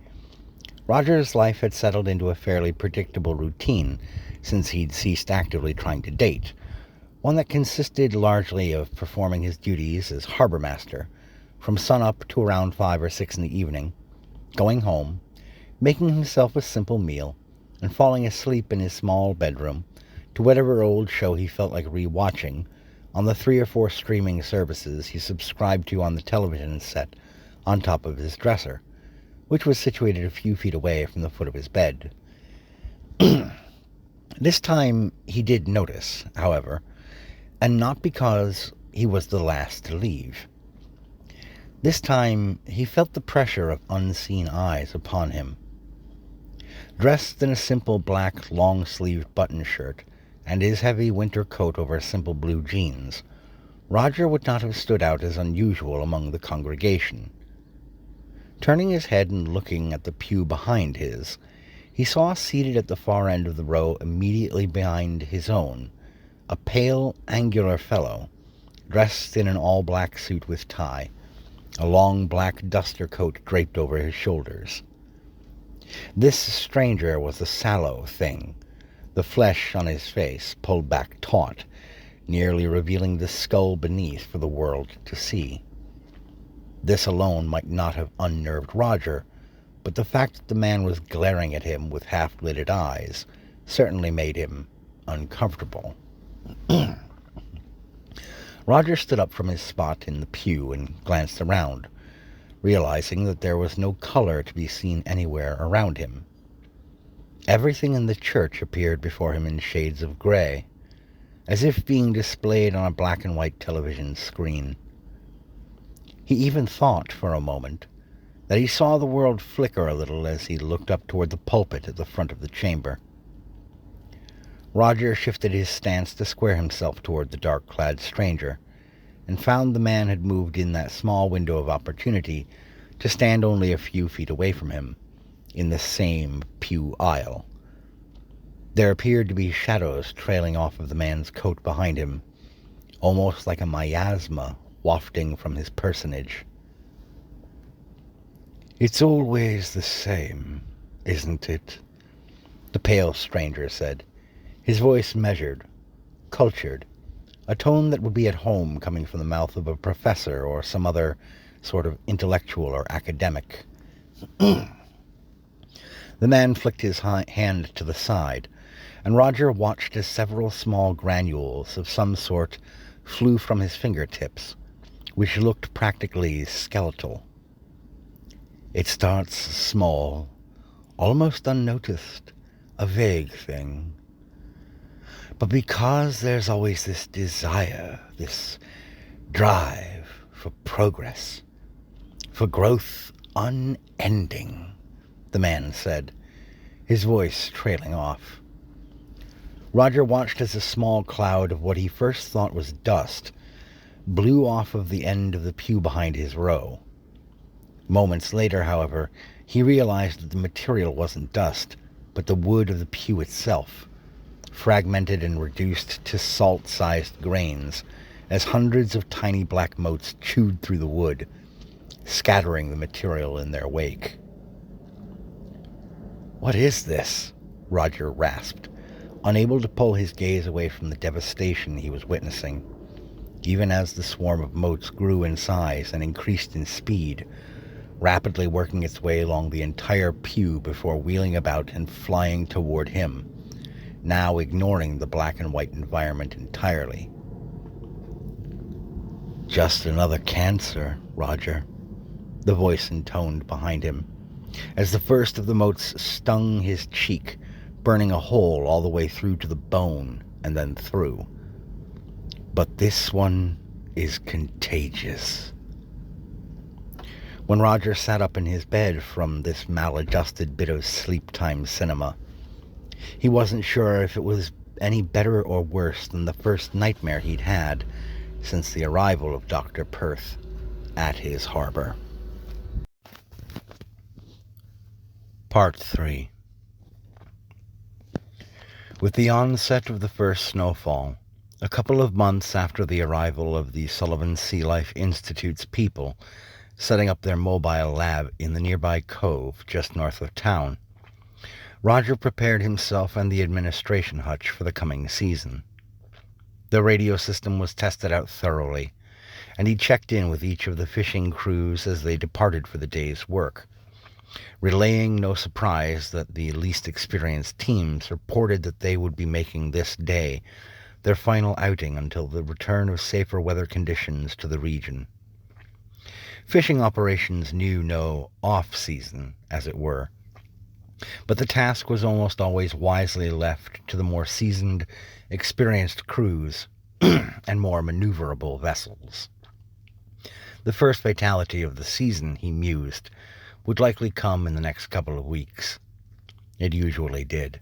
S1: Roger's life had settled into a fairly predictable routine since he'd ceased actively trying to date, one that consisted largely of performing his duties as harbor master from sunup to around 5 or 6 in the evening, going home, making himself a simple meal, and falling asleep in his small bedroom to whatever old show he felt like re-watching on the 3 or 4 streaming services he subscribed to on the television set on top of his dresser, which was situated a few feet away from the foot of his bed. This time he did notice, however, and not because he was the last to leave. This time he felt the pressure of unseen eyes upon him. Dressed in a simple black long-sleeved button shirt and his heavy winter coat over simple blue jeans, Roger would not have stood out as unusual among the congregation. Turning his head and looking at the pew behind his, he saw seated at the far end of the row immediately behind his own, a pale, angular fellow, dressed in an all-black suit with tie, a long black duster coat draped over his shoulders. This stranger was a sallow thing, the flesh on his face pulled back taut, nearly revealing the skull beneath for the world to see. This alone might not have unnerved Roger, but the fact that the man was glaring at him with half-lidded eyes certainly made him uncomfortable. Roger stood up from his spot in the pew and glanced around, realizing that there was no color to be seen anywhere around him. Everything in the church appeared before him in shades of gray, as if being displayed on a black and white television screen. He even thought for a moment that he saw the world flicker a little as he looked up toward the pulpit at the front of the chamber. Roger shifted his stance to square himself toward the dark-clad stranger, and found the man had moved in that small window of opportunity to stand only a few feet away from him, in the same pew aisle. There appeared to be shadows trailing off of the man's coat behind him, almost like a miasma wafting from his personage. "It's always the same, isn't it?" the pale stranger said, his voice measured, cultured, a tone that would be at home coming from the mouth of a professor or some other sort of intellectual or academic. The man flicked his hand to the side, and Roger watched as several small granules of some sort flew from his fingertips, which looked practically skeletal. "It starts small, almost unnoticed, a vague thing. But because there's always this desire, this drive for progress, for growth unending," the man said, his voice trailing off. Roger watched as a small cloud of what he first thought was dust blew off of the end of the pew behind his row. Moments later, however, he realized that the material wasn't dust, but the wood of the pew itself, fragmented and reduced to salt-sized grains as hundreds of tiny black motes chewed through the wood, scattering the material in their wake. "What is this?" Roger rasped, unable to pull his gaze away from the devastation he was witnessing, even as the swarm of motes grew in size and increased in speed, rapidly working its way along the entire pew before wheeling about and flying toward him, now ignoring the black and white environment entirely. "Just another cancer, Roger," the voice intoned behind him, as the first of the motes stung his cheek, burning a hole all the way through to the bone and then through. "But this one is contagious." When Roger sat up in his bed from this maladjusted bit of sleep-time cinema, he wasn't sure if it was any better or worse than the first nightmare he'd had since the arrival of Dr. Perth at his harbor. Part 3. With the onset of the first snowfall, a couple of months after the arrival of the Sullivan Sea Life Institute's people setting up their mobile lab in the nearby cove just north of town, Roger prepared himself and the administration hutch for the coming season. The radio system was tested out thoroughly, and he checked in with each of the fishing crews as they departed for the day's work, relaying no surprise that the least experienced teams reported that they would be making this day their final outing until the return of safer weather conditions to the region. Fishing operations knew no off-season, as it were, but the task was almost always wisely left to the more seasoned, experienced crews and more maneuverable vessels. The first fatality of the season, he mused, would likely come in the next couple of weeks. It usually did.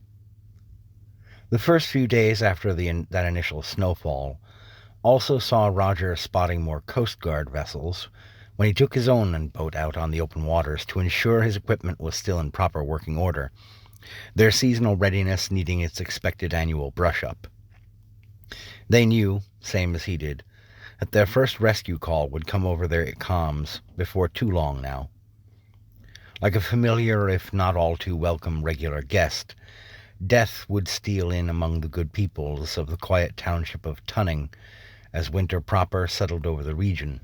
S1: The first few days after that initial snowfall also saw Roger spotting more Coast Guard vessels when he took his own boat out on the open waters to ensure his equipment was still in proper working order, their seasonal readiness needing its expected annual brush-up. They knew, same as he did, that their first rescue call would come over their comms before too long now. Like a familiar, if not all too welcome, regular guest, death would steal in among the good peoples of the quiet township of Tunning as winter proper settled over the region,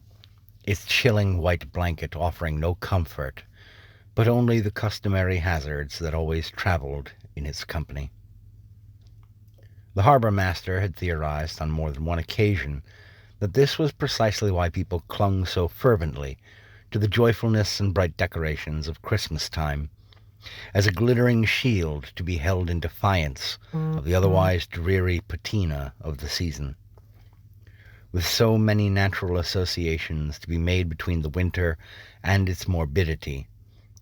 S1: its chilling white blanket offering no comfort, but only the customary hazards that always traveled in its company. The harbor master had theorized on more than one occasion that this was precisely why people clung so fervently to the joyfulness and bright decorations of Christmas time, as a glittering shield to be held in defiance of the otherwise dreary patina of the season. With so many natural associations to be made between the winter and its morbidity,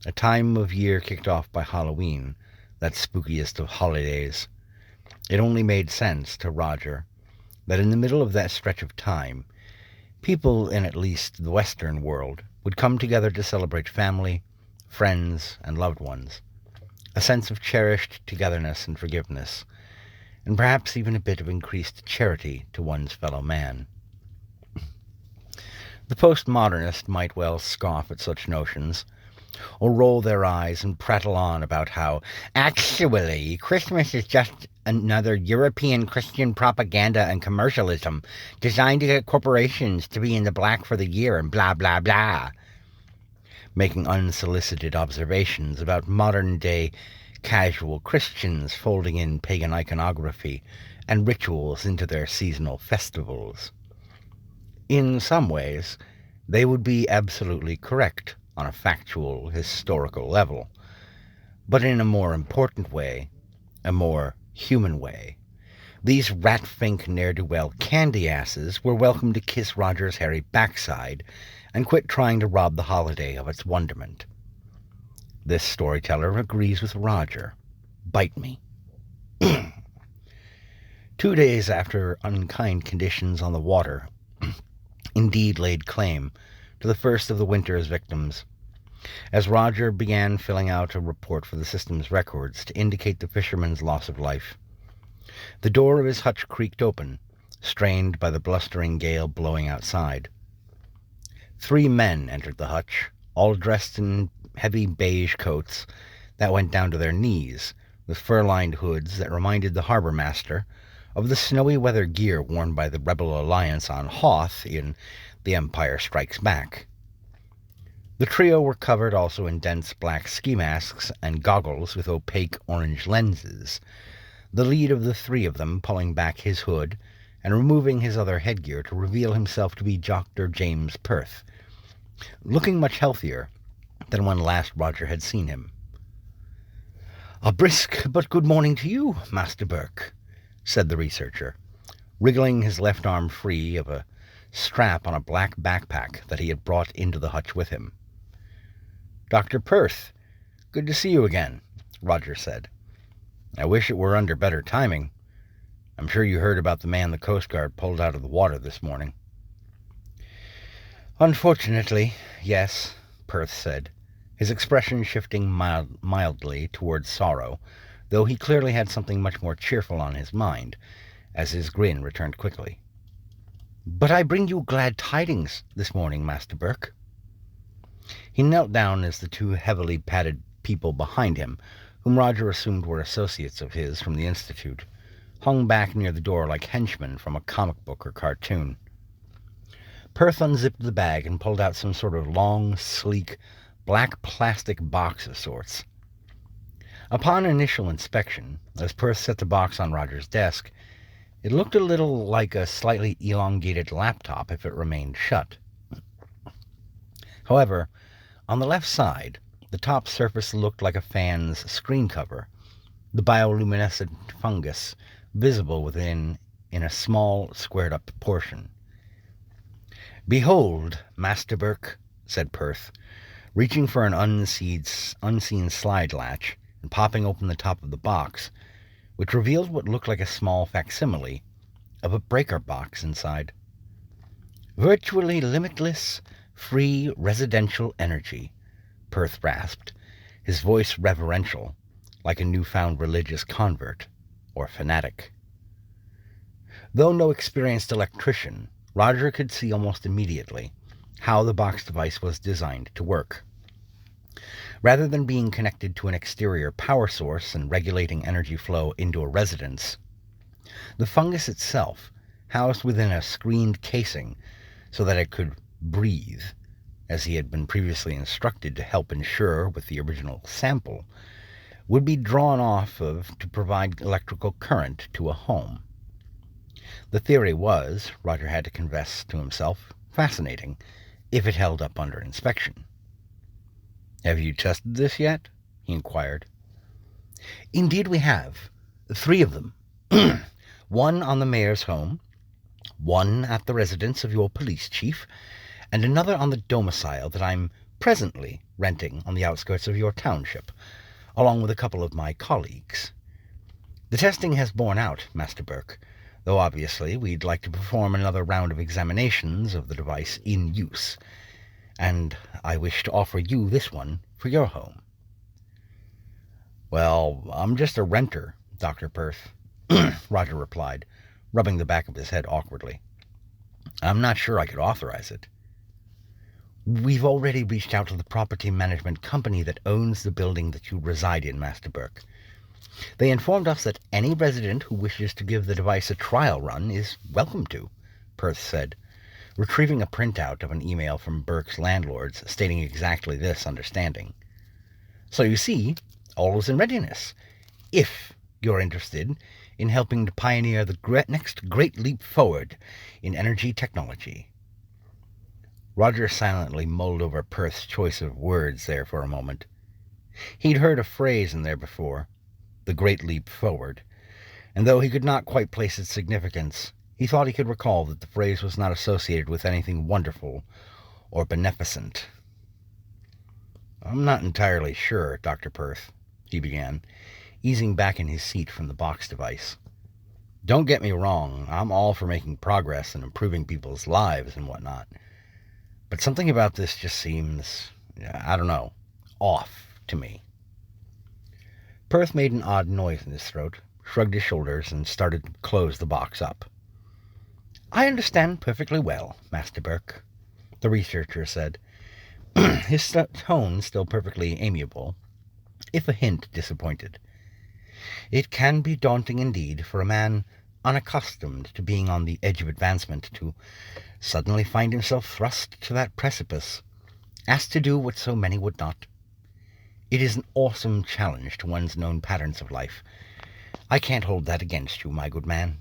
S1: a time of year kicked off by Halloween, that spookiest of holidays, it only made sense to Roger that in the middle of that stretch of time, people in at least the Western world would come together to celebrate family, friends, and loved ones, a sense of cherished togetherness and forgiveness, and perhaps even a bit of increased charity to one's fellow man. The postmodernist might well scoff at such notions, or roll their eyes and prattle on about how, actually, Christmas is just another European Christian propaganda and commercialism designed to get corporations to be in the black for the year and blah, blah, blah, making unsolicited observations about modern-day casual Christians folding in pagan iconography and rituals into their seasonal festivals. In some ways, they would be absolutely correct on a factual, historical level, but in a more important way, a more human way, these rat-fink ne'er-do-well candy asses were welcome to kiss Roger's hairy backside and quit trying to rob the holiday of its wonderment. This storyteller agrees with Roger. Bite me. 2 days after unkind conditions on the water indeed laid claim to the first of the winter's victims, as Roger began filling out a report for the system's records to indicate the fisherman's loss of life, the door of his hutch creaked open, strained by the blustering gale blowing outside. 3 men entered the hutch, all dressed in heavy beige coats that went down to their knees, with fur-lined hoods that reminded the harbor master of the snowy weather gear worn by the Rebel Alliance on Hoth in The Empire Strikes Back. The trio were covered also in dense black ski masks and goggles with opaque orange lenses, the lead of the 3 of them pulling back his hood and removing his other headgear to reveal himself to be Dr. James Perth, looking much healthier than when last Roger had seen him. "A brisk but good morning to you, Master Burke," said the researcher, wriggling his left arm free of a strap on a black backpack that he had brought into the hutch with him. "Dr. Perth, good to see you again," Roger said. "I wish it were under better timing. I'm sure you heard about the man the Coast Guard pulled out of the water this morning." "Unfortunately, yes," Perth said, his expression shifting mildly towards sorrow, though he clearly had something much more cheerful on his mind, as his grin returned quickly. "But I bring you glad tidings this morning, Master Burke." He knelt down as the 2 heavily padded people behind him, whom Roger assumed were associates of his from the Institute, hung back near the door like henchmen from a comic book or cartoon. Perth unzipped the bag and pulled out some sort of long, sleek, black plastic box of sorts. Upon initial inspection, as Perth set the box on Roger's desk, it looked a little like a slightly elongated laptop if it remained shut. However, on the left side, the top surface looked like a fan's screen cover, the bioluminescent fungus visible within in a small, squared-up portion. "Behold, Master Burke," said Perth, reaching for an unseen slide latch and popping open the top of the box, which revealed what looked like a small facsimile of a breaker box inside. "Virtually limitless, free residential energy," Perth rasped, his voice reverential, like a newfound religious convert or fanatic. Though no experienced electrician Roger could see almost immediately how the box device was designed to work. Rather than being connected to an exterior power source and regulating energy flow into a residence, the fungus itself, housed within a screened casing so that it could breathe, as he had been previously instructed to help ensure with the original sample, would be drawn off of to provide electrical current to a home. The theory was, Roger had to confess to himself, fascinating, if it held up under inspection. "Have you tested this yet?" he inquired. "Indeed we have. 3 of them. One on the mayor's home, one at the residence of your police chief, and another on the domicile that I'm presently renting on the outskirts of your township, along with a couple of my colleagues. The testing has borne out, Master Burke, though obviously we'd like to perform another round of examinations of the device in use, and I wish to offer you this one for your home." "Well, I'm just a renter, Dr. Perth," Roger replied, rubbing the back of his head awkwardly. "I'm not sure I could authorize it." "We've already reached out to the property management company that owns the building that you reside in, Master Burke. They informed us that any resident who wishes to give the device a trial run is welcome to," Perth said, retrieving a printout of an email from Burke's landlords stating exactly this understanding. "So you see, all is in readiness, if you're interested in helping to pioneer the next great leap forward in energy technology." Roger silently mulled over Perth's choice of words there for a moment. He'd heard a phrase in there before, the great leap forward, and though he could not quite place its significance, he thought he could recall that the phrase was not associated with anything wonderful or beneficent. "I'm not entirely sure, Dr. Perth," he began, easing back in his seat from the box device. "Don't get me wrong, I'm all for making progress and improving people's lives and whatnot. But something about this just seems, I don't know, off to me." Perth made an odd noise in his throat, shrugged his shoulders, and started to close the box up. "I understand perfectly well, Master Burke," the researcher said, his tone still perfectly amiable, if a hint disappointed. "It can be daunting indeed for a man unaccustomed to being on the edge of advancement to suddenly find himself thrust to that precipice, asked to do what so many would not. It is an awesome challenge to one's known patterns of life. I can't hold that against you, my good man."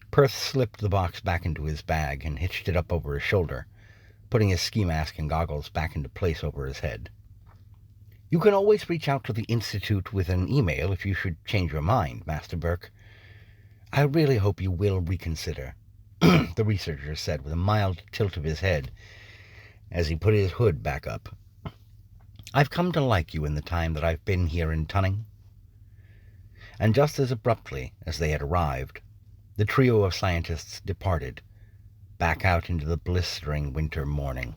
S1: Perth slipped the box back into his bag and hitched it up over his shoulder, putting his ski mask and goggles back into place over his head. "You can always reach out to the Institute with an email if you should change your mind, Master Burke. I really hope you will reconsider," the researcher said with a mild tilt of his head as he put his hood back up. "I've come to like you in the time that I've been here in Tunning." And just as abruptly as they had arrived, the trio of scientists departed, back out into the blistering winter morning.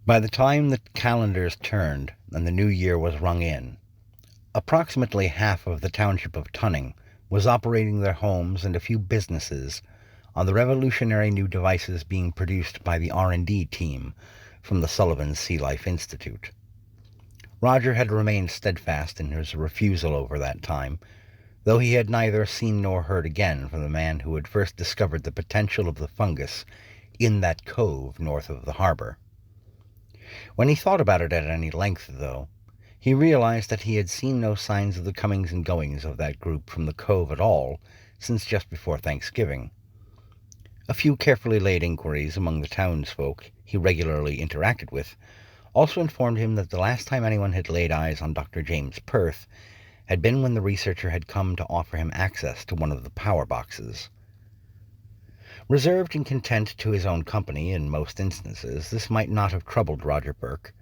S1: By the time the calendars turned and the new year was rung in, approximately half of the township of Tunning was operating their homes and a few businesses on the revolutionary new devices being produced by the R&D team from the Sullivan Sea Life Institute. Roger had remained steadfast in his refusal over that time, though he had neither seen nor heard again from the man who had first discovered the potential of the fungus in that cove north of the harbor. When he thought about it at any length, though, he realized that he had seen no signs of the comings and goings of that group from the cove at all since just before Thanksgiving. A few carefully laid inquiries among the townsfolk he regularly interacted with also informed him that the last time anyone had laid eyes on Dr. James Perth had been when the researcher had come to offer him access to one of the power boxes. Reserved and content to his own company in most instances, this might not have troubled Roger Burke,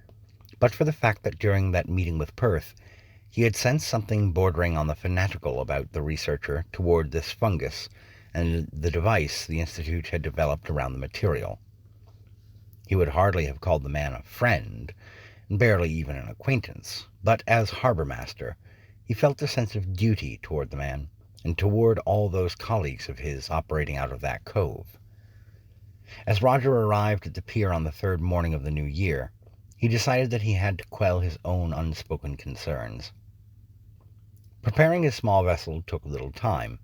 S1: but for the fact that during that meeting with Perth he had sensed something bordering on the fanatical about the researcher toward this fungus and the device the Institute had developed around the material. He would hardly have called the man a friend, and barely even an acquaintance, but as harbour master, he felt a sense of duty toward the man, and toward all those colleagues of his operating out of that cove. As Roger arrived at the pier on the third morning of the new year, he decided that he had to quell his own unspoken concerns. Preparing his small vessel took little time,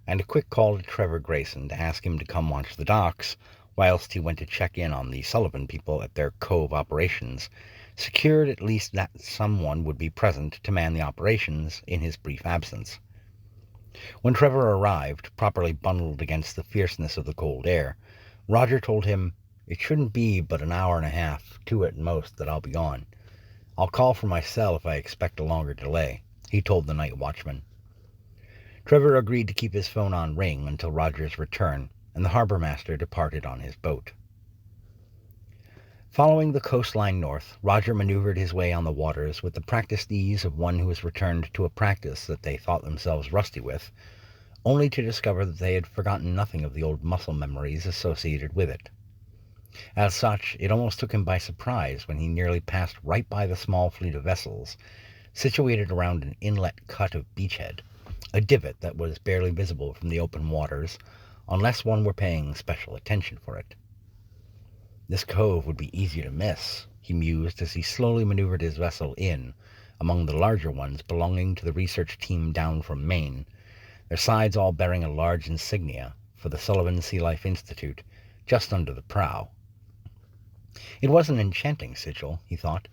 S1: and a quick call to Trevor Grayson to ask him to come watch the docks whilst he went to check in on the Sullivan people at their cove operations secured at least that someone would be present to man the operations in his brief absence. When Trevor arrived, properly bundled against the fierceness of the cold air, Roger told him, "It shouldn't be but an hour and a half, 2 at most, that I'll be gone. I'll call for my cell if I expect a longer delay," he told the night watchman. Trevor agreed to keep his phone on ring until Roger's return, and the harbour master departed on his boat. Following the coastline north, Roger maneuvered his way on the waters with the practiced ease of one who has returned to a practice that they thought themselves rusty with, only to discover that they had forgotten nothing of the old muscle memories associated with it. As such, it almost took him by surprise when he nearly passed right by the small fleet of vessels, situated around an inlet cut of beachhead, a divot that was barely visible from the open waters, unless one were paying special attention for it. This cove would be easy to miss, he mused as he slowly maneuvered his vessel in, among the larger ones belonging to the research team down from Maine, their sides all bearing a large insignia for the Sullivan Sea Life Institute, just under the prow. It was an enchanting sigil, he thought,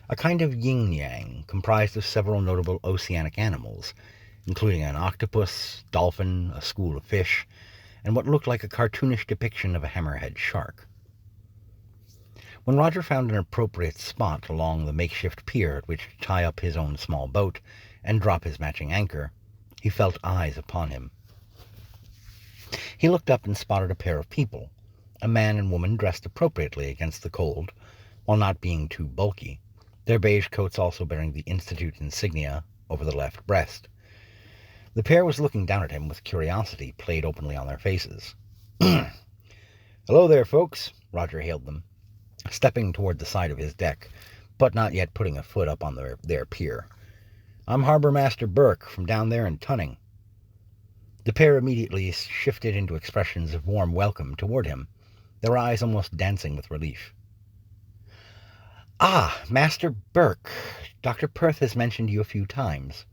S1: a kind of yin-yang comprised of several notable oceanic animals, including an octopus, dolphin, a school of fish, and what looked like a cartoonish depiction of a hammerhead shark. When Roger found an appropriate spot along the makeshift pier at which to tie up his own small boat and drop his matching anchor, he felt eyes upon him. He looked up and spotted a pair of people, a man and woman dressed appropriately against the cold, while not being too bulky, their beige coats also bearing the Institute insignia over the left breast. The pair was looking down at him with curiosity played openly on their faces. "Hello there, folks," Roger hailed them, stepping toward the side of his deck, but not yet putting a foot up on their pier. "I'm Harbour Master Burke, from down there in Tunning." The pair immediately shifted into expressions of warm welcome toward him, their eyes almost dancing with relief. "Ah, Master Burke, Dr. Perth has mentioned you a few times,"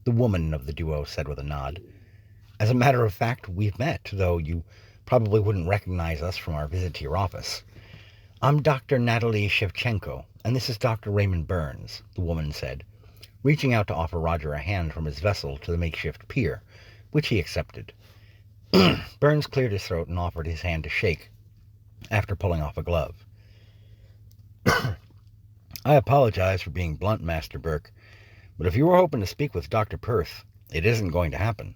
S1: the woman of the duo said with a nod. "As a matter of fact, we've met, though you probably wouldn't recognize us from our visit to your office. I'm Dr. Natalie Shevchenko, and this is Dr. Raymond Burns," the woman said, reaching out to offer Roger a hand from his vessel to the makeshift pier, which he accepted. Burns cleared his throat and offered his hand to shake, after pulling off a glove. "I apologize for being blunt, Master Burke, but if you were hoping to speak with Dr. Perth, it isn't going to happen,"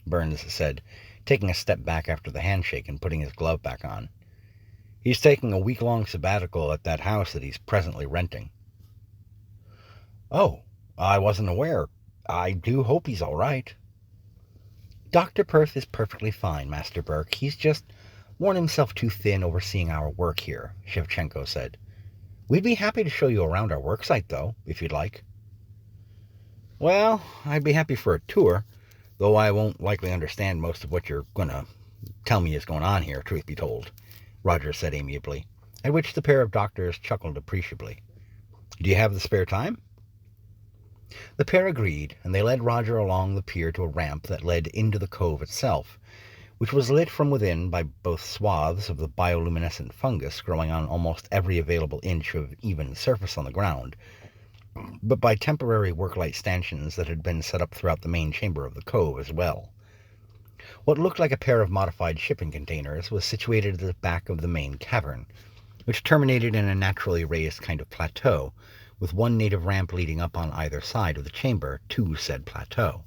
S1: Burns said, taking a step back after the handshake and putting his glove back on. "He's taking a week-long sabbatical at that house that he's presently renting." "Oh, I wasn't aware. I do hope he's all right." "Dr. Perth is perfectly fine, Master Burke. He's just worn himself too thin overseeing our work here," Shevchenko said. "We'd be happy to show you around our worksite, though, if you'd like." "Well, I'd be happy for a tour, though I won't likely understand most of what you're going to tell me is going on here, truth be told," Roger said amiably, at which the pair of doctors chuckled appreciably. "Do you have the spare time?" The pair agreed, and they led Roger along the pier to a ramp that led into the cove itself, which was lit from within by both swaths of the bioluminescent fungus growing on almost every available inch of even surface on the ground, but by temporary work-light stanchions that had been set up throughout the main chamber of the cove as well. What looked like a pair of modified shipping containers was situated at the back of the main cavern, which terminated in a naturally raised kind of plateau, with one native ramp leading up on either side of the chamber to said plateau.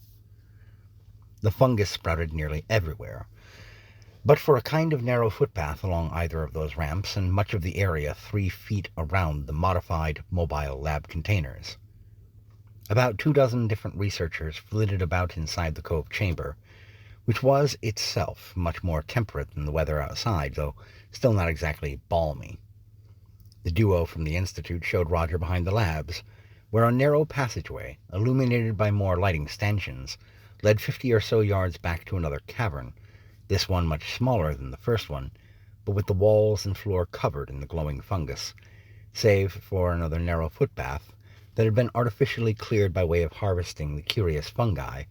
S1: The fungus sprouted nearly everywhere, but for a kind of narrow footpath along either of those ramps and much of the area 3 feet around the modified mobile lab containers. About 24 different researchers flitted about inside the cove chamber, which was itself much more temperate than the weather outside, though still not exactly balmy. The duo from the Institute showed Roger behind the labs, where a narrow passageway, illuminated by more lighting stanchions, led 50 or so yards back to another cavern, this one much smaller than the first one, but with the walls and floor covered in the glowing fungus, save for another narrow footpath that had been artificially cleared by way of harvesting the curious fungi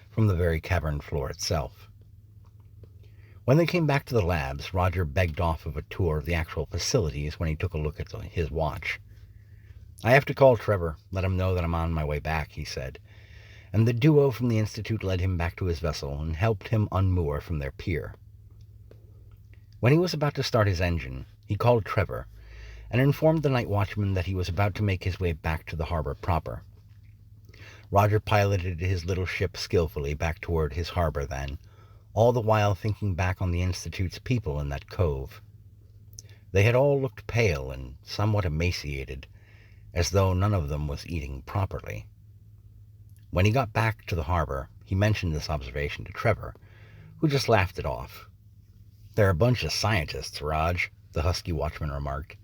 S1: from the very cavern floor itself. When they came back to the labs, Roger begged off of a tour of the actual facilities when he took a look at his watch. "I have to call Trevor, let him know that I'm on my way back," he said, and the duo from the Institute led him back to his vessel and helped him unmoor from their pier. When he was about to start his engine, he called Trevor and informed the night watchman that he was about to make his way back to the harbor proper. Roger piloted his little ship skillfully back toward his harbor then, all the while thinking back on the Institute's people in that cove. They had all looked pale and somewhat emaciated, as though none of them was eating properly. When he got back to the harbor, he mentioned this observation to Trevor, who just laughed it off. "They're a bunch of scientists, Raj," the husky watchman remarked.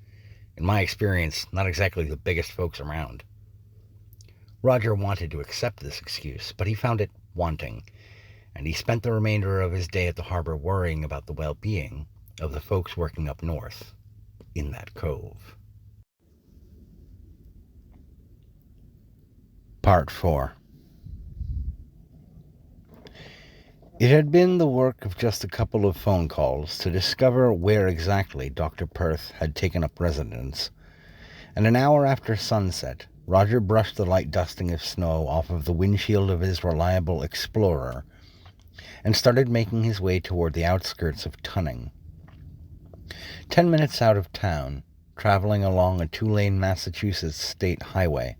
S1: "In my experience, not exactly the biggest folks around." Roger wanted to accept this excuse, but he found it wanting, and he spent the remainder of his day at the harbor worrying about the well-being of the folks working up north in that cove. Part 4. It had been the work of just a couple of phone calls to discover where exactly Dr. Perth had taken up residence, and an hour after sunset, Roger brushed the light dusting of snow off of the windshield of his reliable Explorer and started making his way toward the outskirts of Tunning. 10 minutes out of town, traveling along a 2-lane Massachusetts state highway,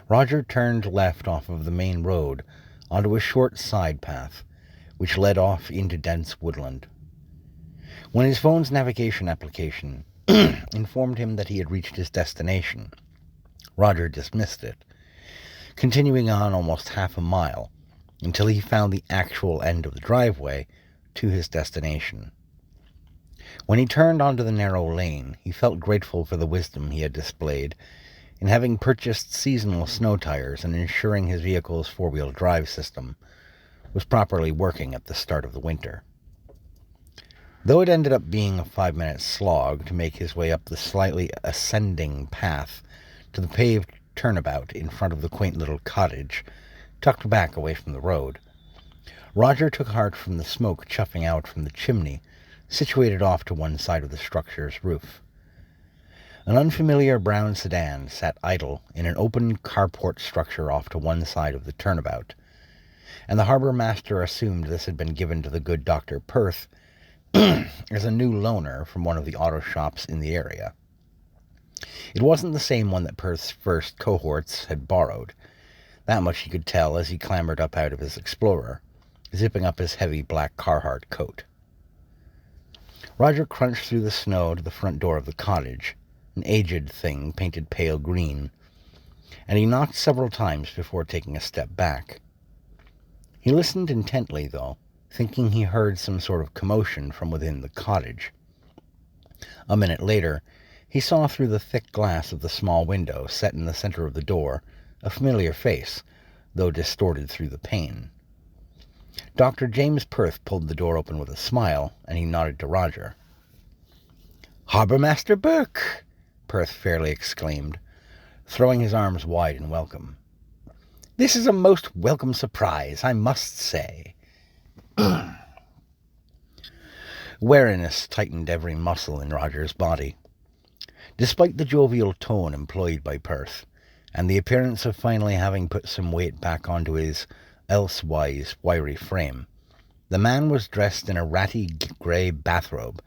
S1: Roger turned left off of the main road onto a short side path, which led off into dense woodland. When his phone's navigation application informed him that he had reached his destination, Roger dismissed it, continuing on almost half a mile until he found the actual end of the driveway to his destination. When he turned onto the narrow lane, he felt grateful for the wisdom he had displayed in having purchased seasonal snow tires and ensuring his vehicle's four-wheel drive system was properly working at the start of the winter. Though it ended up being a 5-minute slog to make his way up the slightly ascending path to the paved turnabout in front of the quaint little cottage, tucked back away from the road, Roger took heart from the smoke chuffing out from the chimney situated off to one side of the structure's roof. An unfamiliar brown sedan sat idle in an open carport structure off to one side of the turnabout, and the harbor master assumed this had been given to the good Dr. Perth as a new loaner from one of the auto shops in the area. It wasn't the same one that Perth's first cohorts had borrowed. That much he could tell as he clambered up out of his Explorer, zipping up his heavy black Carhartt coat. Roger crunched through the snow to the front door of the cottage, an aged thing painted pale green, and he knocked several times before taking a step back. He listened intently, though, thinking he heard some sort of commotion from within the cottage. A minute later, he saw through the thick glass of the small window set in the center of the door a familiar face, though distorted through the pane. Dr. James Perth pulled the door open with a smile, and he nodded to Roger. "Harbour-Master Burke!" Perth fairly exclaimed, throwing his arms wide in welcome. "This is a most welcome surprise, I must say." Wariness tightened every muscle in Roger's body. Despite the jovial tone employed by Perth, and the appearance of finally having put some weight back onto his elsewise wiry frame, the man was dressed in a ratty grey bathrobe,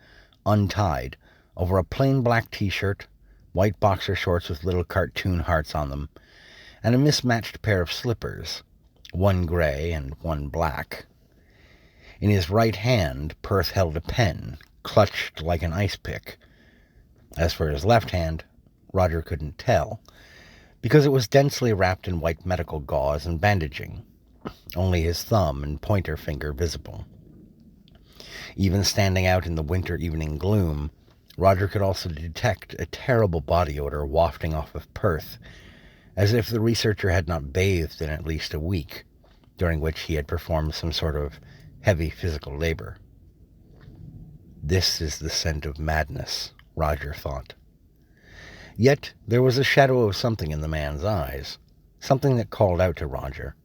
S1: untied, over a plain black t-shirt, white boxer shorts with little cartoon hearts on them, and a mismatched pair of slippers, one grey and one black. In his right hand, Perth held a pen, clutched like an ice pick. As for his left hand, Roger couldn't tell, because it was densely wrapped in white medical gauze and bandaging, only his thumb and pointer finger visible. Even standing out in the winter evening gloom, Roger could also detect a terrible body odor wafting off of Perth, as if the researcher had not bathed in at least a week, during which he had performed some sort of heavy physical labor. This is the scent of madness, Roger thought. Yet there was a shadow of something in the man's eyes, something that called out to Roger,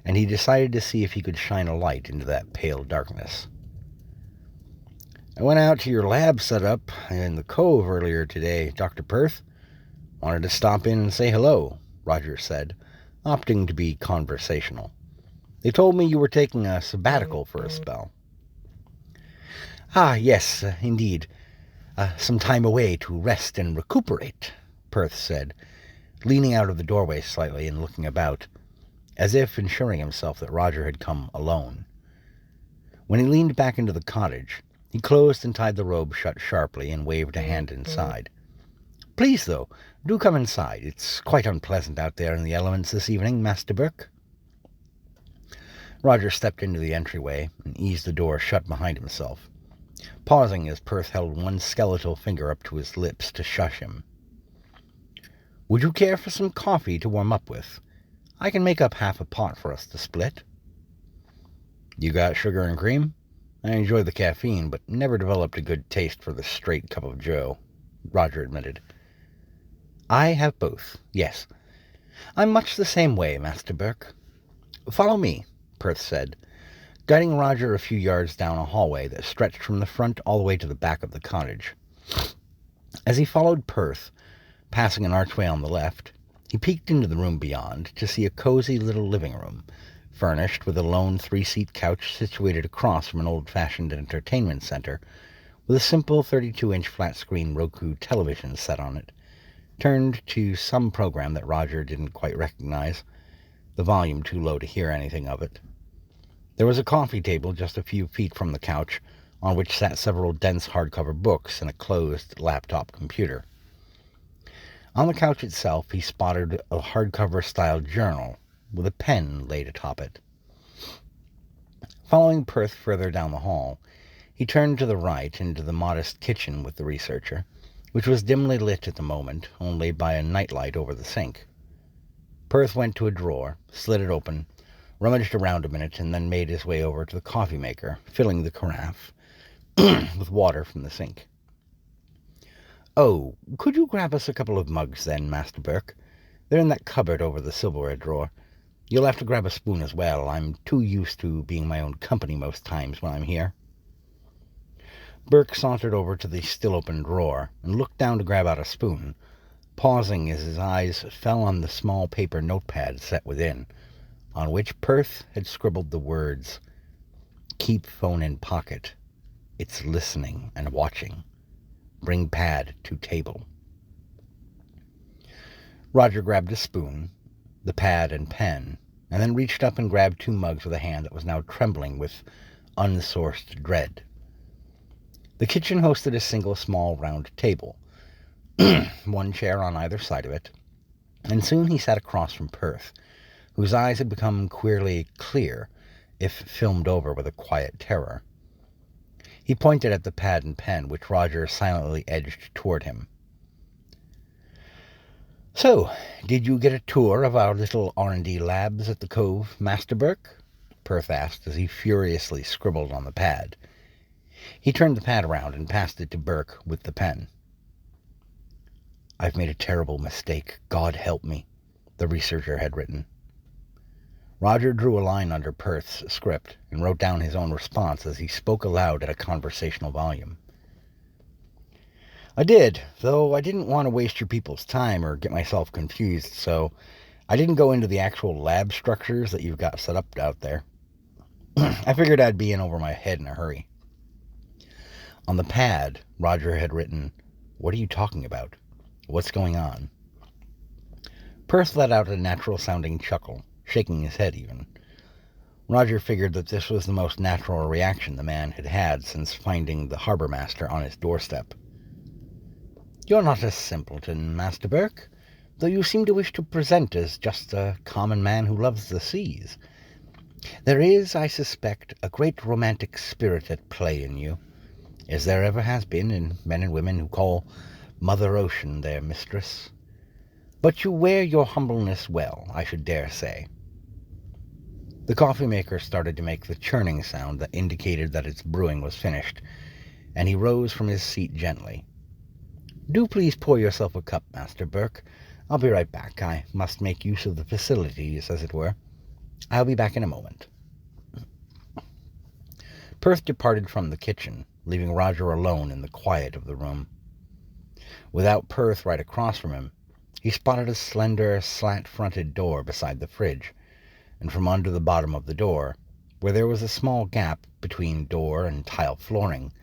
S1: and he decided to see if he could shine a light into that pale darkness. "I went out to your lab setup in the cove earlier today, Dr. Perth. Wanted to stop in and say hello," Roger said, opting to be conversational. "They told me you were taking a sabbatical for a spell." "Ah, yes, indeed. Some time away to rest and recuperate," Perth said, leaning out of the doorway slightly and looking about, as if ensuring himself that Roger had come alone. When he leaned back into the cottage, he closed and tied the robe shut sharply and waved a hand inside. "Please, though, do come inside. It's quite unpleasant out there in the elements this evening, Master Burke." Roger stepped into the entryway and eased the door shut behind himself, pausing as Perth held one skeletal finger up to his lips to shush him. "Would you care for some coffee to warm up with? I can make up half a pot for us to split." "You got sugar and cream? I enjoy the caffeine, but never developed a good taste for the straight cup of joe," Roger admitted. "I have both, yes. I'm much the same way, Master Burke." "Follow me," Perth said, guiding Roger a few yards down a hallway that stretched from the front all the way to the back of the cottage. As he followed Perth, passing an archway on the left, he peeked into the room beyond to see a cozy little living room, furnished with a lone 3-seat couch situated across from an old-fashioned entertainment center, with a simple 32-inch flat-screen Roku television set on it, turned to some program that Roger didn't quite recognize, the volume too low to hear anything of it. There was a coffee table just a few feet from the couch, on which sat several dense hardcover books and a closed laptop computer. On the couch itself, he spotted a hardcover-style journal with a pen laid atop it. Following Perth further down the hall, he turned to the right into the modest kitchen with the researcher, which was dimly lit at the moment only by a nightlight over the sink. Perth went to a drawer, slid it open, rummaged around a minute, and then made his way over to the coffee maker, filling the carafe with water from the sink. "Oh, could you grab us a couple of mugs then, Master Burke? They're in that cupboard over the silverware drawer. You'll have to grab a spoon as well. I'm too used to being my own company most times when I'm here." Burke sauntered over to the still-open drawer and looked down to grab out a spoon, pausing as his eyes fell on the small paper notepad set within, on which Perth had scribbled the words, "Keep phone in pocket. It's listening and watching. Bring pad to table." Roger grabbed a spoon, the pad and pen, and then reached up and grabbed 2 mugs with a hand that was now trembling with unsourced dread. The kitchen hosted a single small round table, one chair on either side of it, and soon he sat across from Perth, whose eyes had become queerly clear, if filmed over with a quiet terror. He pointed at the pad and pen, which Roger silently edged toward him. "So, did you get a tour of our little R&D labs at the Cove, Master Burke?" Perth asked as he furiously scribbled on the pad. He turned the pad around and passed it to Burke with the pen. "I've made a terrible mistake, God help me," the researcher had written. Roger drew a line under Perth's script and wrote down his own response as he spoke aloud at a conversational volume. "I did, though I didn't want to waste your people's time or get myself confused, so I didn't go into the actual lab structures that you've got set up out there. I figured I'd be in over my head in a hurry." On the pad, Roger had written, "What are you talking about? What's going on?" Perth let out a natural-sounding chuckle, shaking his head even. Roger figured that this was the most natural reaction the man had had since finding the harbour master on his doorstep. "You're not a simpleton, Master Burke, though you seem to wish to present as just a common man who loves the seas. There is, I suspect, a great romantic spirit at play in you. as there ever has been in men and women who call Mother Ocean their mistress. But you wear your humbleness well, I should dare say." The coffee maker started to make the churning sound that indicated that its brewing was finished, and he rose from his seat gently. "Do please pour yourself a cup, Master Burke. I'll be right back. I must make use of the facilities, as it were. I'll be back in a moment." Perth departed from the kitchen, leaving Roger alone in the quiet of the room. Without Perth right across from him, he spotted a slender, slat-fronted door beside the fridge, and from under the bottom of the door, where there was a small gap between door and tile flooring,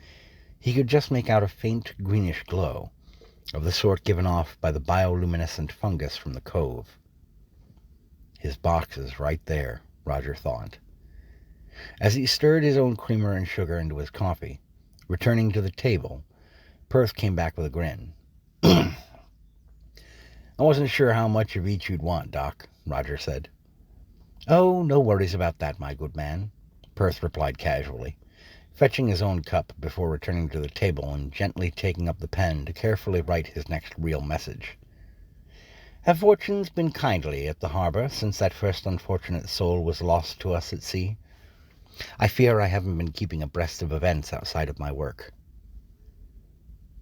S1: he could just make out a faint greenish glow, of the sort given off by the bioluminescent fungus from the cove. His box is right there, Roger thought. As he stirred his own creamer and sugar into his coffee, returning to the table, Perth came back with a grin. "I wasn't sure how much of each you'd want, Doc," Roger said. "Oh, no worries about that, my good man," Perth replied casually, fetching his own cup before returning to the table and gently taking up the pen to carefully write his next real message. "Have fortunes been kindly at the harbor since that first unfortunate soul was lost to us at sea? I fear I haven't been keeping abreast of events outside of my work."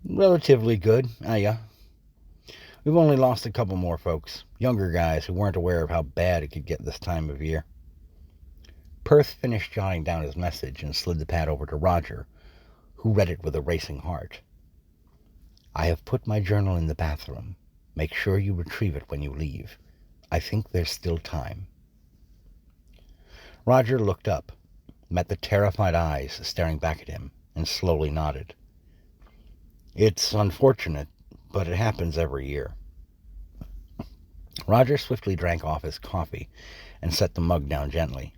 S1: "Relatively good, yeah. We've only lost a couple more folks, younger guys who weren't aware of how bad it could get this time of year." Perth finished jotting down his message and slid the pad over to Roger, who read it with a racing heart. "I have put my journal in the bathroom. Make sure you retrieve it when you leave. I think there's still time." Roger looked up, met the terrified eyes staring back at him, and slowly nodded. "It's unfortunate, but it happens every year." Roger swiftly drank off his coffee and set the mug down gently.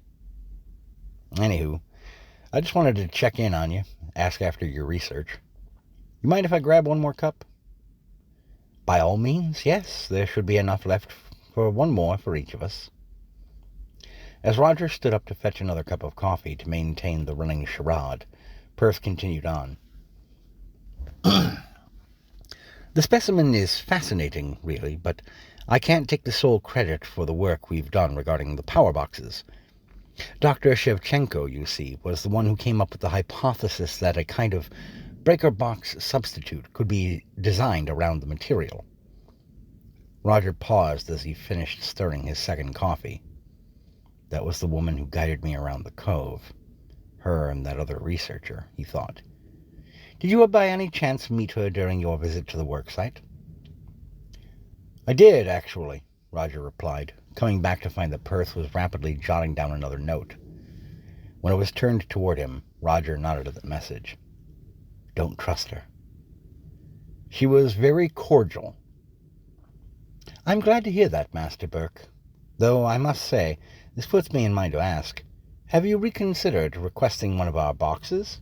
S1: "Anywho, I just wanted to check in on you, ask after your research. You mind if I grab one more cup?" "By all means, yes. There should be enough left for one more for each of us." As Roger stood up to fetch another cup of coffee to maintain the running charade, Perth continued on. "The specimen is fascinating, really, but I can't take the sole credit for the work we've done regarding the power boxes. Dr. Shevchenko, you see, was the one who came up with the hypothesis that a kind of breaker box substitute could be designed around the material." Roger paused as he finished stirring his second coffee. That was the woman who guided me around the cove. Her and that other researcher, he thought. "Did you by any chance meet her during your visit to the worksite?" "I did, actually," Roger replied, coming back to find that Perth was rapidly jotting down another note. When it was turned toward him, Roger nodded at the message. "Don't trust her." "She was very cordial." "I'm glad to hear that, Master Burke. Though I must say, this puts me in mind to ask, have you reconsidered requesting one of our boxes?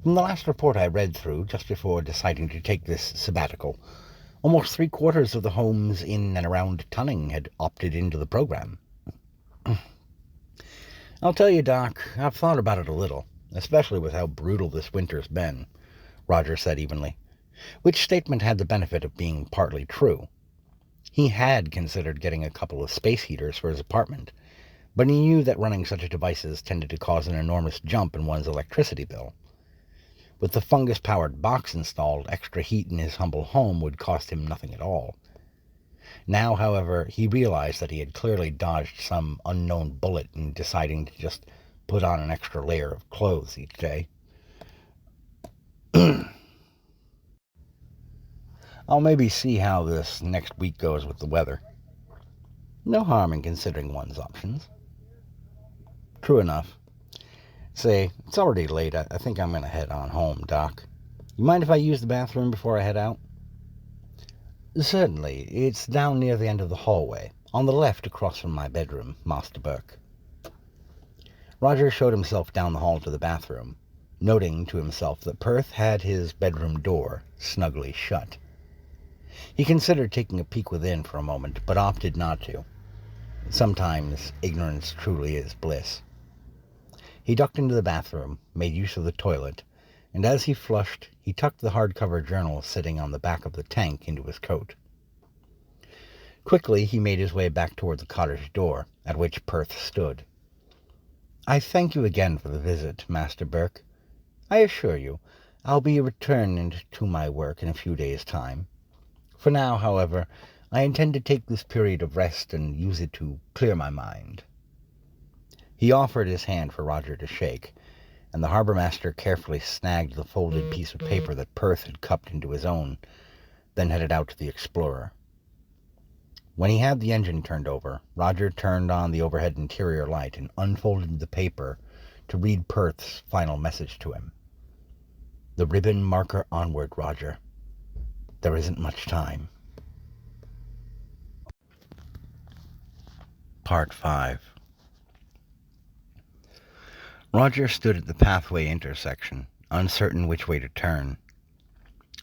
S1: From the last report I read through, just before deciding to take this sabbatical, almost 3/4 of the homes in and around Tunning had opted into the program." "I'll tell you, Doc, I've thought about it a little, especially with how brutal this winter's been," Roger said evenly, which statement had the benefit of being partly true. He had considered getting a couple of space heaters for his apartment, but he knew that running such devices tended to cause an enormous jump in one's electricity bill. With the fungus-powered box installed, extra heat in his humble home would cost him nothing at all. Now, however, he realized that he had clearly dodged some unknown bullet in deciding to just put on an extra layer of clothes each day. "I'll maybe see how this next week goes with the weather. No harm in considering one's options." "True enough. Say, it's already late. I think I'm going to head on home, Doc. You mind if I use the bathroom before I head out?" "Certainly. It's down near the end of the hallway, on the left across from my bedroom, Master Burke." Roger showed himself down the hall to the bathroom, noting to himself that Perth had his bedroom door snugly shut. He considered taking a peek within for a moment, but opted not to. Sometimes ignorance truly is bliss. He ducked into the bathroom, made use of the toilet, and as he flushed, he tucked the hardcover journal sitting on the back of the tank into his coat. Quickly, he made his way back toward the cottage door, at which Perth stood. "I thank you again for the visit, Master Burke. I assure you, I'll be returned to my work in a few days' time. For now, however, I intend to take this period of rest and use it to clear my mind." He offered his hand for Roger to shake, and the harbour-master carefully snagged the folded piece of paper that Perth had cupped into his own, then headed out to the Explorer. When he had the engine turned over, Roger turned on the overhead interior light and unfolded the paper to read Perth's final message to him. "The ribbon marker onward, Roger. There isn't much time." Part 5. Roger stood at the pathway intersection, uncertain which way to turn.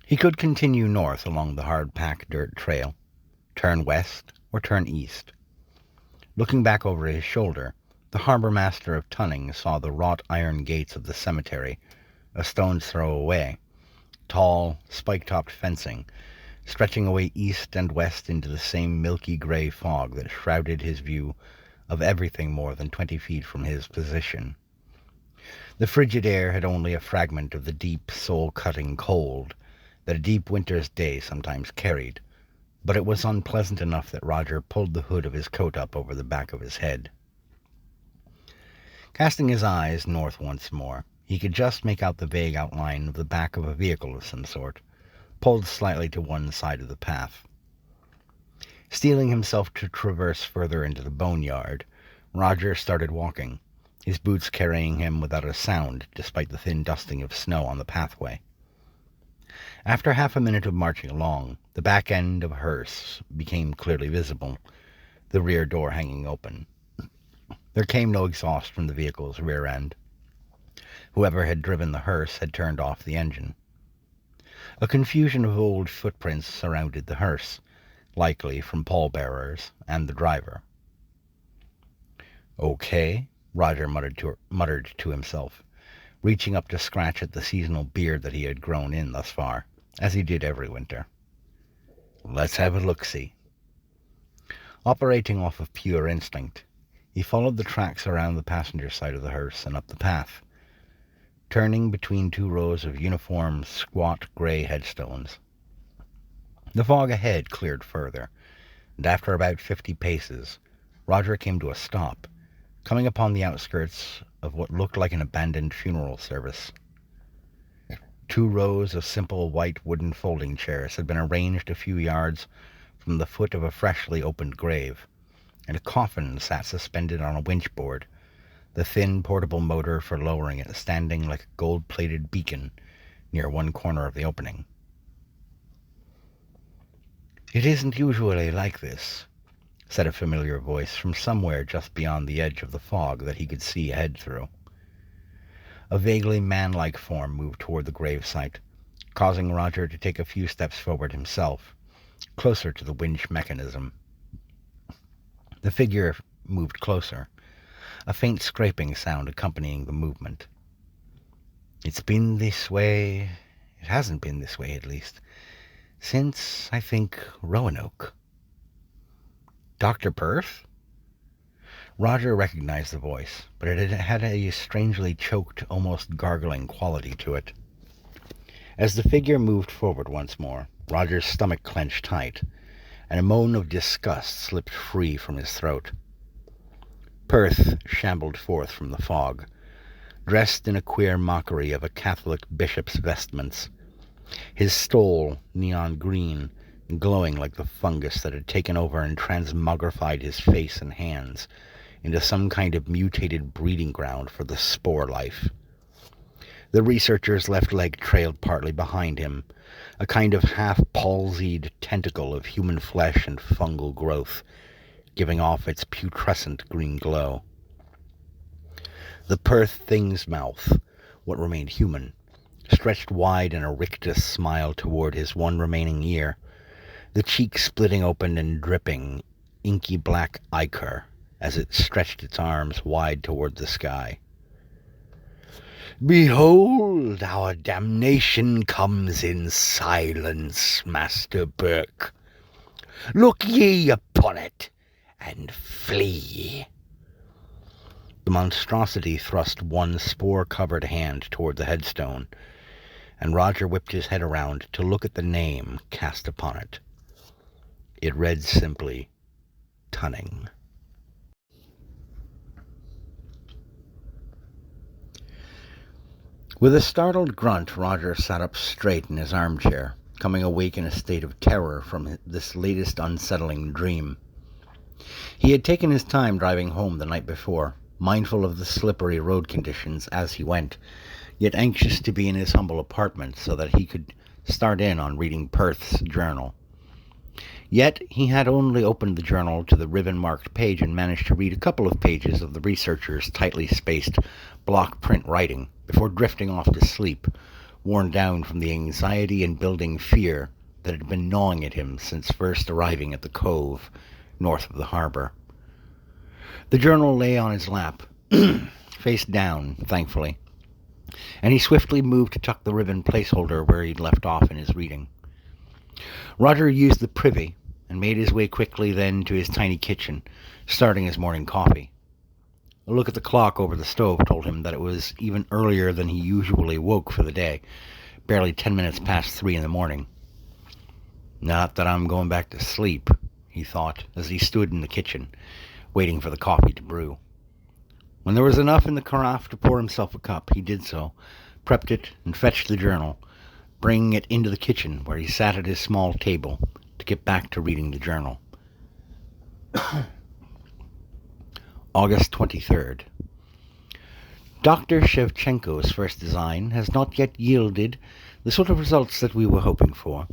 S1: He could continue north along the hard-packed dirt trail, turn west, or turn east. Looking back over his shoulder, the harbour-master of Tunning saw the wrought iron gates of the cemetery, a stone's throw away, tall, spike-topped fencing, stretching away east and west into the same milky grey fog that shrouded his view of everything more than 20 feet from his position. The frigid air had only a fragment of the deep, soul-cutting cold that a deep winter's day sometimes carried, but it was unpleasant enough that Roger pulled the hood of his coat up over the back of his head. Casting his eyes north once more, he could just make out the vague outline of the back of a vehicle of some sort, pulled slightly to one side of the path. Steeling himself to traverse further into the boneyard, Roger started walking, his boots carrying him without a sound despite the thin dusting of snow on the pathway. After half a minute of marching along, the back end of a hearse became clearly visible, the rear door hanging open. There came no exhaust from the vehicle's rear end. Whoever had driven the hearse had turned off the engine. A confusion of old footprints surrounded the hearse, likely from pallbearers and the driver. "Okay," Roger muttered to himself, reaching up to scratch at the seasonal beard that he had grown in thus far, as he did every winter. "Let's have a look-see." Operating off of pure instinct, he followed the tracks around the passenger side of the hearse and up the path, turning between two rows of uniform, squat, grey headstones. The fog ahead cleared further, and after about 50 paces, Roger came to a stop, coming upon the outskirts of what looked like an abandoned funeral service. 2 rows of simple white wooden folding chairs had been arranged a few yards from the foot of a freshly opened grave, and a coffin sat suspended on a winch-board, the thin portable motor for lowering it standing like a gold-plated beacon near one corner of the opening. "It isn't usually like this," said a familiar voice from somewhere just beyond the edge of the fog that he could see ahead through. A vaguely man-like form moved toward the gravesite, causing Roger to take a few steps forward himself, closer to the winch mechanism. The figure moved closer, a faint scraping sound accompanying the movement. "It's been this way. It hasn't been this way, at least, since, I think, Roanoke." "Dr. Perth?" Roger recognized the voice, but it had a strangely choked, almost gargling quality to it. As the figure moved forward once more, Roger's stomach clenched tight, and a moan of disgust slipped free from his throat. Perth shambled forth from the fog, dressed in a queer mockery of a Catholic bishop's vestments, his stole neon green, glowing like the fungus that had taken over and transmogrified his face and hands into some kind of mutated breeding ground for the spore life. The researcher's left leg trailed partly behind him, a kind of half-palsied tentacle of human flesh and fungal growth, giving off its putrescent green glow. The Perth thing's mouth, what remained human, stretched wide in a rictus smile toward his one remaining ear, the cheek splitting open and dripping inky black ichor as it stretched its arms wide toward the sky. "Behold, our damnation comes in silence, Master Burke. Look ye upon it, and flee." The monstrosity thrust one spore-covered hand toward the headstone, and Roger whipped his head around to look at the name cast upon it. It read simply, Tunning. With a startled grunt, Roger sat up straight in his armchair, coming awake in a state of terror from this latest unsettling dream. He had taken his time driving home the night before, mindful of the slippery road conditions as he went, yet anxious to be in his humble apartment so that he could start in on reading Perth's journal. Yet he had only opened the journal to the ribbon-marked page and managed to read a couple of pages of the researcher's tightly spaced block print writing before drifting off to sleep, worn down from the anxiety and building fear that had been gnawing at him since first arriving at the cove north of the harbor. The journal lay on his lap, face down, thankfully, and he swiftly moved to tuck the ribbon placeholder where he'd left off in his reading. Roger used the privy and made his way quickly then to his tiny kitchen, starting his morning coffee. A look at the clock over the stove told him that it was even earlier than he usually woke for the day, barely 10 minutes past 3 in the morning. "Not that I'm going back to sleep," he thought as he stood in the kitchen, waiting for the coffee to brew. When there was enough in the carafe to pour himself a cup, he did so, prepped it, and fetched the journal, bringing it into the kitchen where he sat at his small table to get back to reading the journal. August 23rd. Dr. Shevchenko's first design has not yet yielded the sort of results that we were hoping for,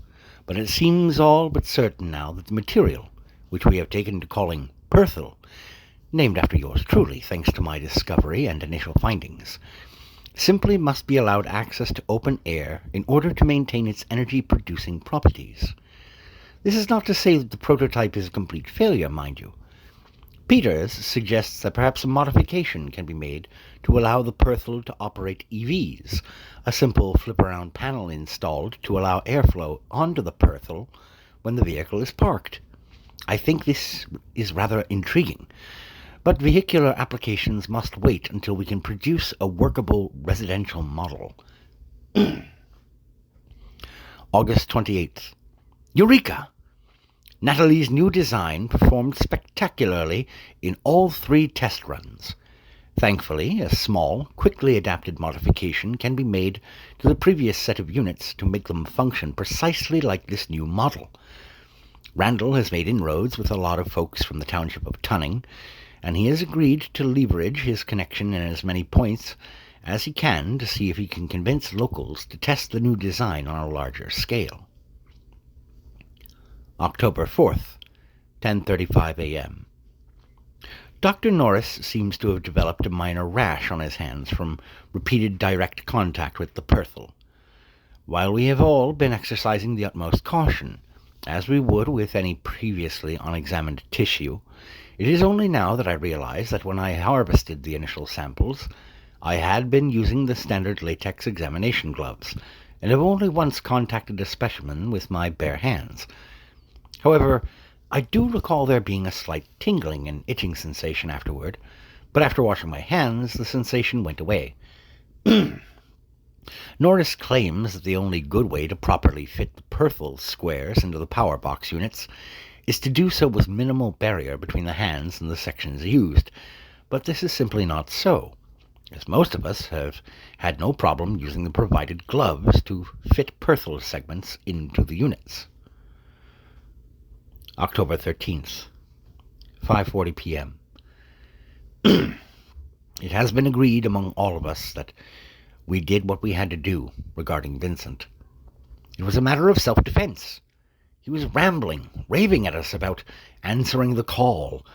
S1: but it seems all but certain now that the material, which we have taken to calling Perthel, named after yours truly thanks to my discovery and initial findings, simply must be allowed access to open air in order to maintain its energy-producing properties. This is not to say that the prototype is a complete failure, mind you. Peters suggests that perhaps a modification can be made to allow the Perthel to operate EVs, a simple flip-around panel installed to allow airflow onto the Perthel when the vehicle is parked. I think this is rather intriguing, but vehicular applications must wait until we can produce a workable residential model. August 28th. Eureka! Natalie's new design performed spectacularly in all 3 test runs. Thankfully, a small, quickly adapted modification can be made to the previous set of units to make them function precisely like this new model. Randall has made inroads with a lot of folks from the township of Tunning, and he has agreed to leverage his connection in as many points as he can to see if he can convince locals to test the new design on a larger scale. October 4th, 10:35 a.m. Dr. Norris seems to have developed a minor rash on his hands from repeated direct contact with the Perthel. While we have all been exercising the utmost caution, as we would with any previously unexamined tissue, it is only now that I realize that when I harvested the initial samples, I had been using the standard latex examination gloves, and have only once contacted a specimen with my bare hands. However, I do recall there being a slight tingling and itching sensation afterward, but after washing my hands, the sensation went away. Norris claims that the only good way to properly fit the Perthel squares into the power box units is to do so with minimal barrier between the hands and the sections used, but this is simply not so, as most of us have had no problem using the provided gloves to fit Perthel segments into the units. October 13th, 5:40 p.m. It has been agreed among all of us that we did what we had to do regarding Vincent. It was a matter of self-defense. He was rambling, raving at us about answering the call,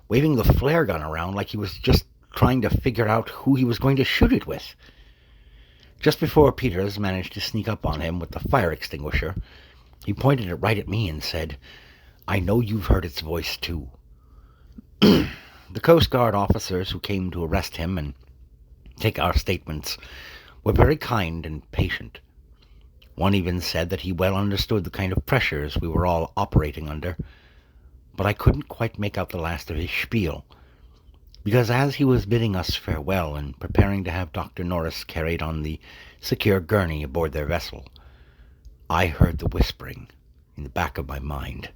S1: waving the flare gun around like he was just trying to figure out who he was going to shoot it with. Just before Peters managed to sneak up on him with the fire extinguisher, he pointed it right at me and said, "I know you've heard its voice too." The Coast Guard officers who came to arrest him and Take our statements were very kind and patient. One even said that he well understood the kind of pressures we were all operating under, but I couldn't quite make out the last of his spiel, because as he was bidding us farewell and preparing to have Dr. Norris carried on the secure gurney aboard their vessel, I heard the whispering in the back of my mind,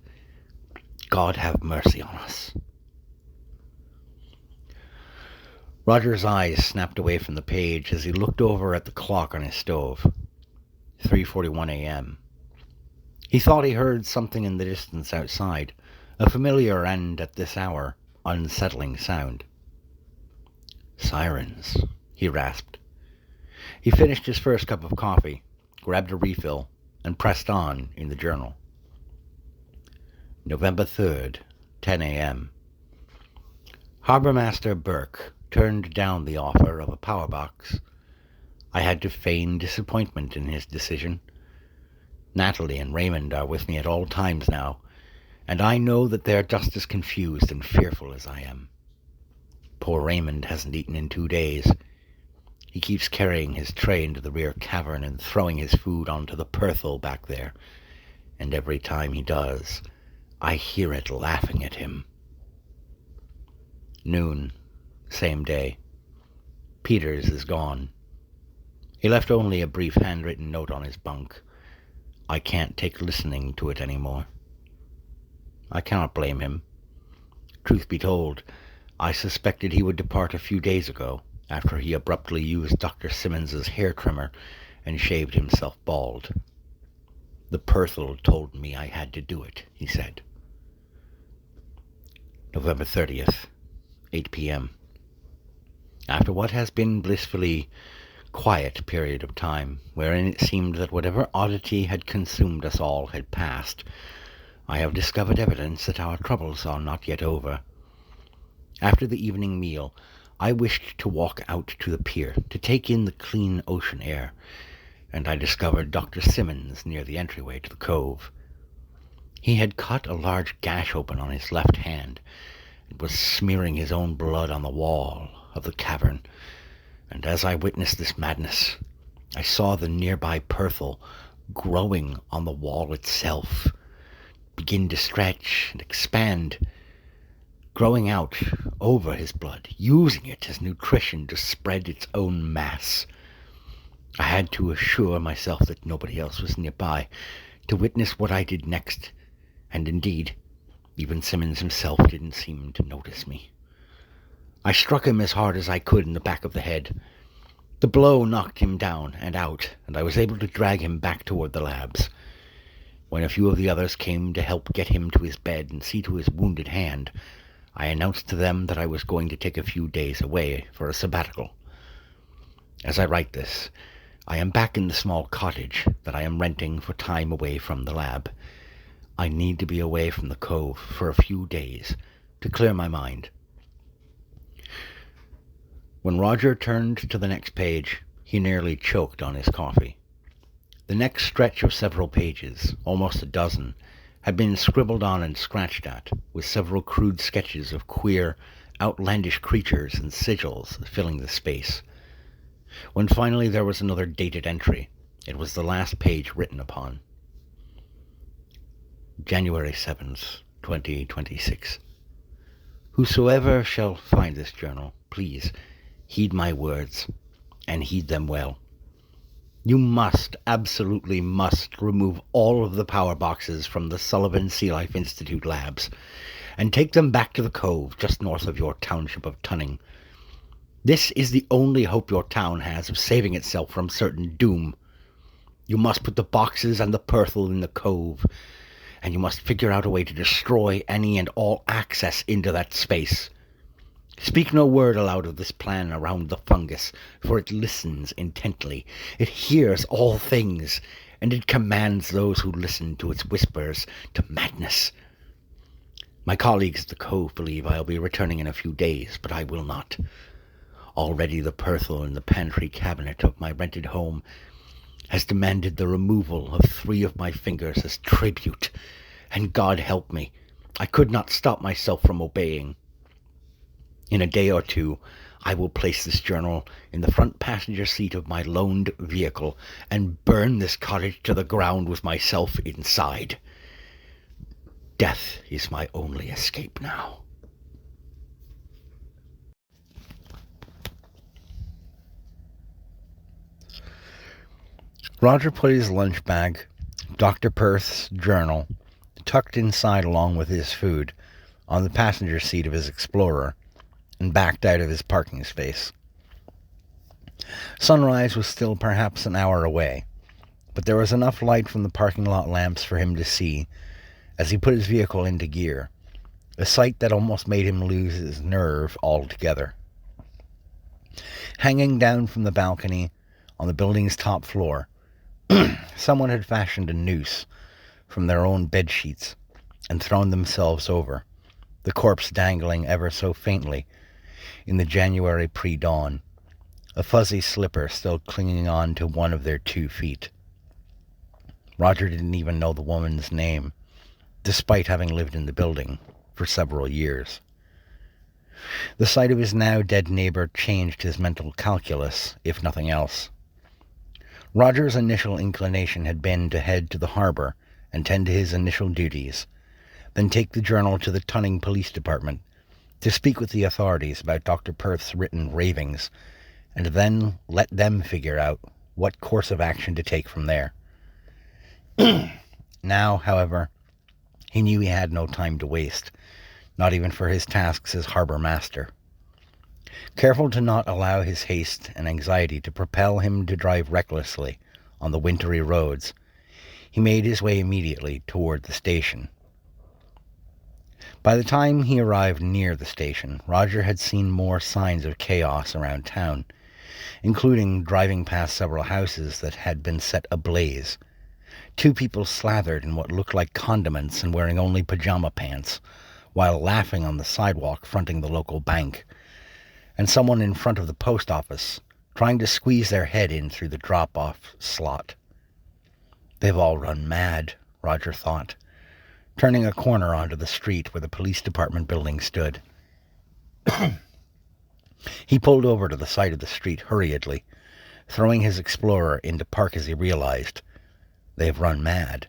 S1: "God have mercy on us." Roger's eyes snapped away from the page as he looked over at the clock on his stove. 3:41 a.m. He thought he heard something in the distance outside, a familiar and, at this hour, unsettling sound. "Sirens," he rasped. He finished his first cup of coffee, grabbed a refill, and pressed on in the journal. November 3rd, 10 a.m. Harbourmaster Burke turned down the offer of a power box. I had to feign disappointment in his decision. Natalie and Raymond are with me at all times now, and I know that they're just as confused and fearful as I am. Poor Raymond hasn't eaten in 2 days. He keeps carrying his tray into the rear cavern and throwing his food onto the Perthel back there, and every time he does, I hear it laughing at him. Noon, same day. Peters is gone. He left only a brief handwritten note on his bunk. I can't take listening to it anymore. I cannot blame him. Truth be told, I suspected he would depart a few days ago, after he abruptly used Dr. Simmons's hair trimmer and shaved himself bald. "The Perthel told me I had to do it," he said. November 30th, 8 p.m. After what has been blissfully quiet period of time, wherein it seemed that whatever oddity had consumed us all had passed, I have discovered evidence that our troubles are not yet over. After the evening meal, I wished to walk out to the pier to take in the clean ocean air, and I discovered Dr. Simmons near the entryway to the cove. He had cut a large gash open on his left hand, and was smearing his own blood on the wall of the cavern, and as I witnessed this madness, I saw the nearby Perthel growing on the wall itself, begin to stretch and expand, growing out over his blood, using it as nutrition to spread its own mass. I had to assure myself that nobody else was nearby to witness what I did next, and indeed, even Simmons himself didn't seem to notice me. I struck him as hard as I could in the back of the head. The blow knocked him down and out, and I was able to drag him back toward the labs. When a few of the others came to help get him to his bed and see to his wounded hand, I announced to them that I was going to take a few days away for a sabbatical. As I write this, I am back in the small cottage that I am renting for time away from the lab. I need to be away from the cove for a few days to clear my mind. When Roger turned to the next page, he nearly choked on his coffee. The next stretch of several pages, almost a dozen, had been scribbled on and scratched at, with several crude sketches of queer, outlandish creatures and sigils filling the space. When finally there was another dated entry, it was the last page written upon. January 7th, 2026. Whosoever shall find this journal, please heed my words, and heed them well. You must, absolutely must, remove all of the power boxes from the Sullivan Sea Life Institute labs, and take them back to the cove just north of your township of Tunning. This is the only hope your town has of saving itself from certain doom. You must put the boxes and the Perthel in the cove, and you must figure out a way to destroy any and all access into that space. Speak no word aloud of this plan around the fungus, for it listens intently. It hears all things, and it commands those who listen to its whispers to madness. My colleagues at the cove believe I'll be returning in a few days, but I will not. Already the Perthel in the pantry cabinet of my rented home has demanded the removal of 3 of my fingers as tribute, and God help me, I could not stop myself from obeying. In a day or two, I will place this journal in the front passenger seat of my loaned vehicle and burn this cottage to the ground with myself inside. Death is my only escape now. Roger put his lunch bag, Dr. Perth's journal, tucked inside along with his food, on the passenger seat of his Explorer, and backed out of his parking space. Sunrise was still perhaps an hour away, but there was enough light from the parking lot lamps for him to see, as he put his vehicle into gear, a sight that almost made him lose his nerve altogether. Hanging down from the balcony on the building's top floor, someone had fashioned a noose from their own bedsheets and thrown themselves over, the corpse dangling ever so faintly in the January pre-dawn, a fuzzy slipper still clinging on to one of their 2 feet. Roger didn't even know the woman's name, despite having lived in the building for several years. The sight of his now dead neighbor changed his mental calculus, if nothing else. Roger's initial inclination had been to head to the harbor and tend to his initial duties, then take the journal to the Tunning Police Department to speak with the authorities about Dr. Perth's written ravings, and then let them figure out what course of action to take from there. Now, however, he knew he had no time to waste, not even for his tasks as harbor master. Careful to not allow his haste and anxiety to propel him to drive recklessly on the wintry roads, he made his way immediately toward the station. By the time he arrived near the station, Roger had seen more signs of chaos around town, including driving past several houses that had been set ablaze, 2 people slathered in what looked like condiments and wearing only pajama pants, while laughing on the sidewalk fronting the local bank, and someone in front of the post office trying to squeeze their head in through the drop-off slot. They've all run mad, Roger thought, turning a corner onto the street where the police department building stood. He pulled over to the side of the street hurriedly, throwing his Explorer into park as he realized they've run mad,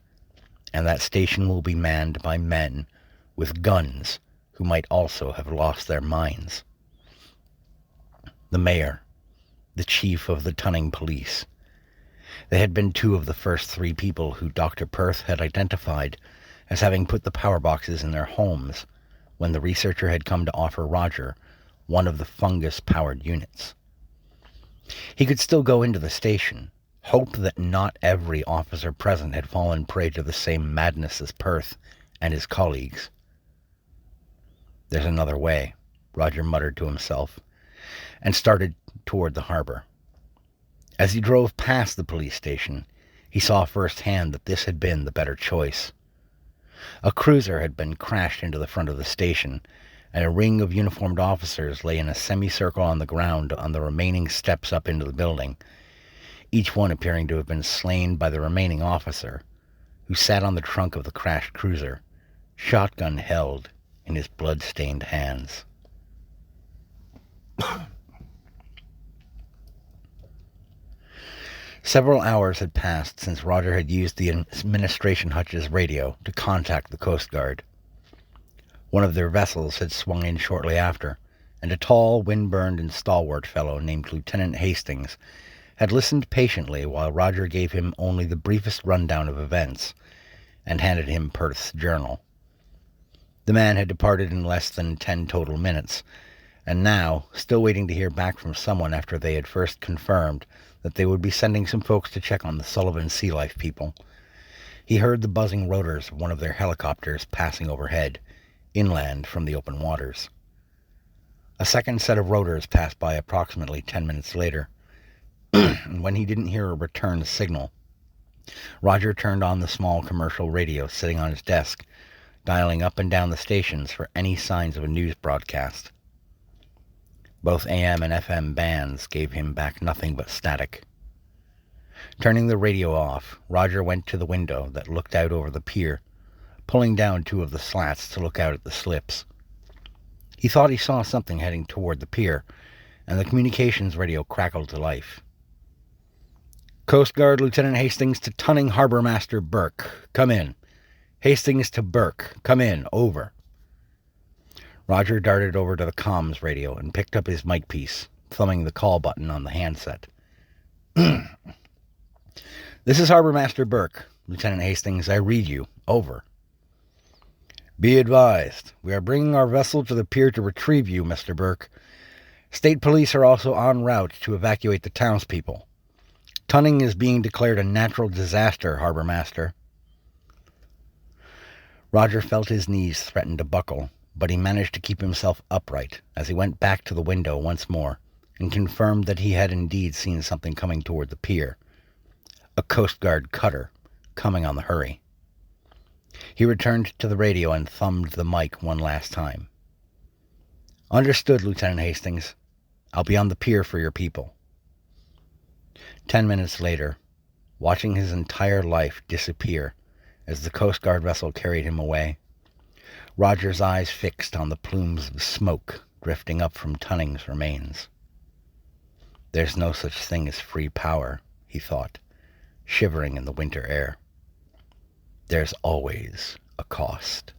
S1: and that station will be manned by men with guns who might also have lost their minds. The mayor, the chief of the Tunning Police. They had been 2 of the first 3 people who Dr. Perth had identified as having put the power boxes in their homes when the researcher had come to offer Roger one of the fungus-powered units. He could still go into the station, hope that not every officer present had fallen prey to the same madness as Perth and his colleagues. There's another way, Roger muttered to himself, and started toward the harbor. As he drove past the police station, he saw firsthand that this had been the better choice. A cruiser had been crashed into the front of the station, and a ring of uniformed officers lay in a semicircle on the ground on the remaining steps up into the building, each one appearing to have been slain by the remaining officer, who sat on the trunk of the crashed cruiser, shotgun held in his blood-stained hands. Several hours had passed since Roger had used the administration hutch's radio to contact the Coast Guard. One of their vessels had swung in shortly after, and a tall, wind-burned and stalwart fellow named Lieutenant Hastings had listened patiently while Roger gave him only the briefest rundown of events and handed him Perth's journal. The man had departed in less than 10 total minutes, and now, still waiting to hear back from someone after they had first confirmed that they would be sending some folks to check on the Sullivan Sea Life people, he heard the buzzing rotors of one of their helicopters passing overhead, inland from the open waters. A second set of rotors passed by approximately 10 minutes later, and when he didn't hear a return signal, Roger turned on the small commercial radio sitting on his desk, dialing up and down the stations for any signs of a news broadcast. Both AM and FM bands gave him back nothing but static. Turning the radio off, Roger went to the window that looked out over the pier, pulling down 2 of the slats to look out at the slips. He thought he saw something heading toward the pier, and the communications radio crackled to life. Coast Guard Lieutenant Hastings to Tunning Harbor Master Burke. Come in. Hastings to Burke. Come in. Over. Roger darted over to the comms radio and picked up his mic piece, thumbing the call button on the handset. This is Harbor Master Burke. Lieutenant Hastings, I read you. Over. Be advised, we are bringing our vessel to the pier to retrieve you, Mr. Burke. State police are also en route to evacuate the townspeople. Tunning is being declared a natural disaster, Harbor Master. Roger felt his knees threaten to buckle, but he managed to keep himself upright as he went back to the window once more and confirmed that he had indeed seen something coming toward the pier. A Coast Guard cutter coming on the hurry. He returned to the radio and thumbed the mic one last time. Understood, Lieutenant Hastings. I'll be on the pier for your people. 10 minutes later, watching his entire life disappear as the Coast Guard vessel carried him away, Roger's eyes fixed on the plumes of smoke drifting up from Tunning's remains. There's no such thing as free power, he thought, shivering in the winter air. There's always a cost.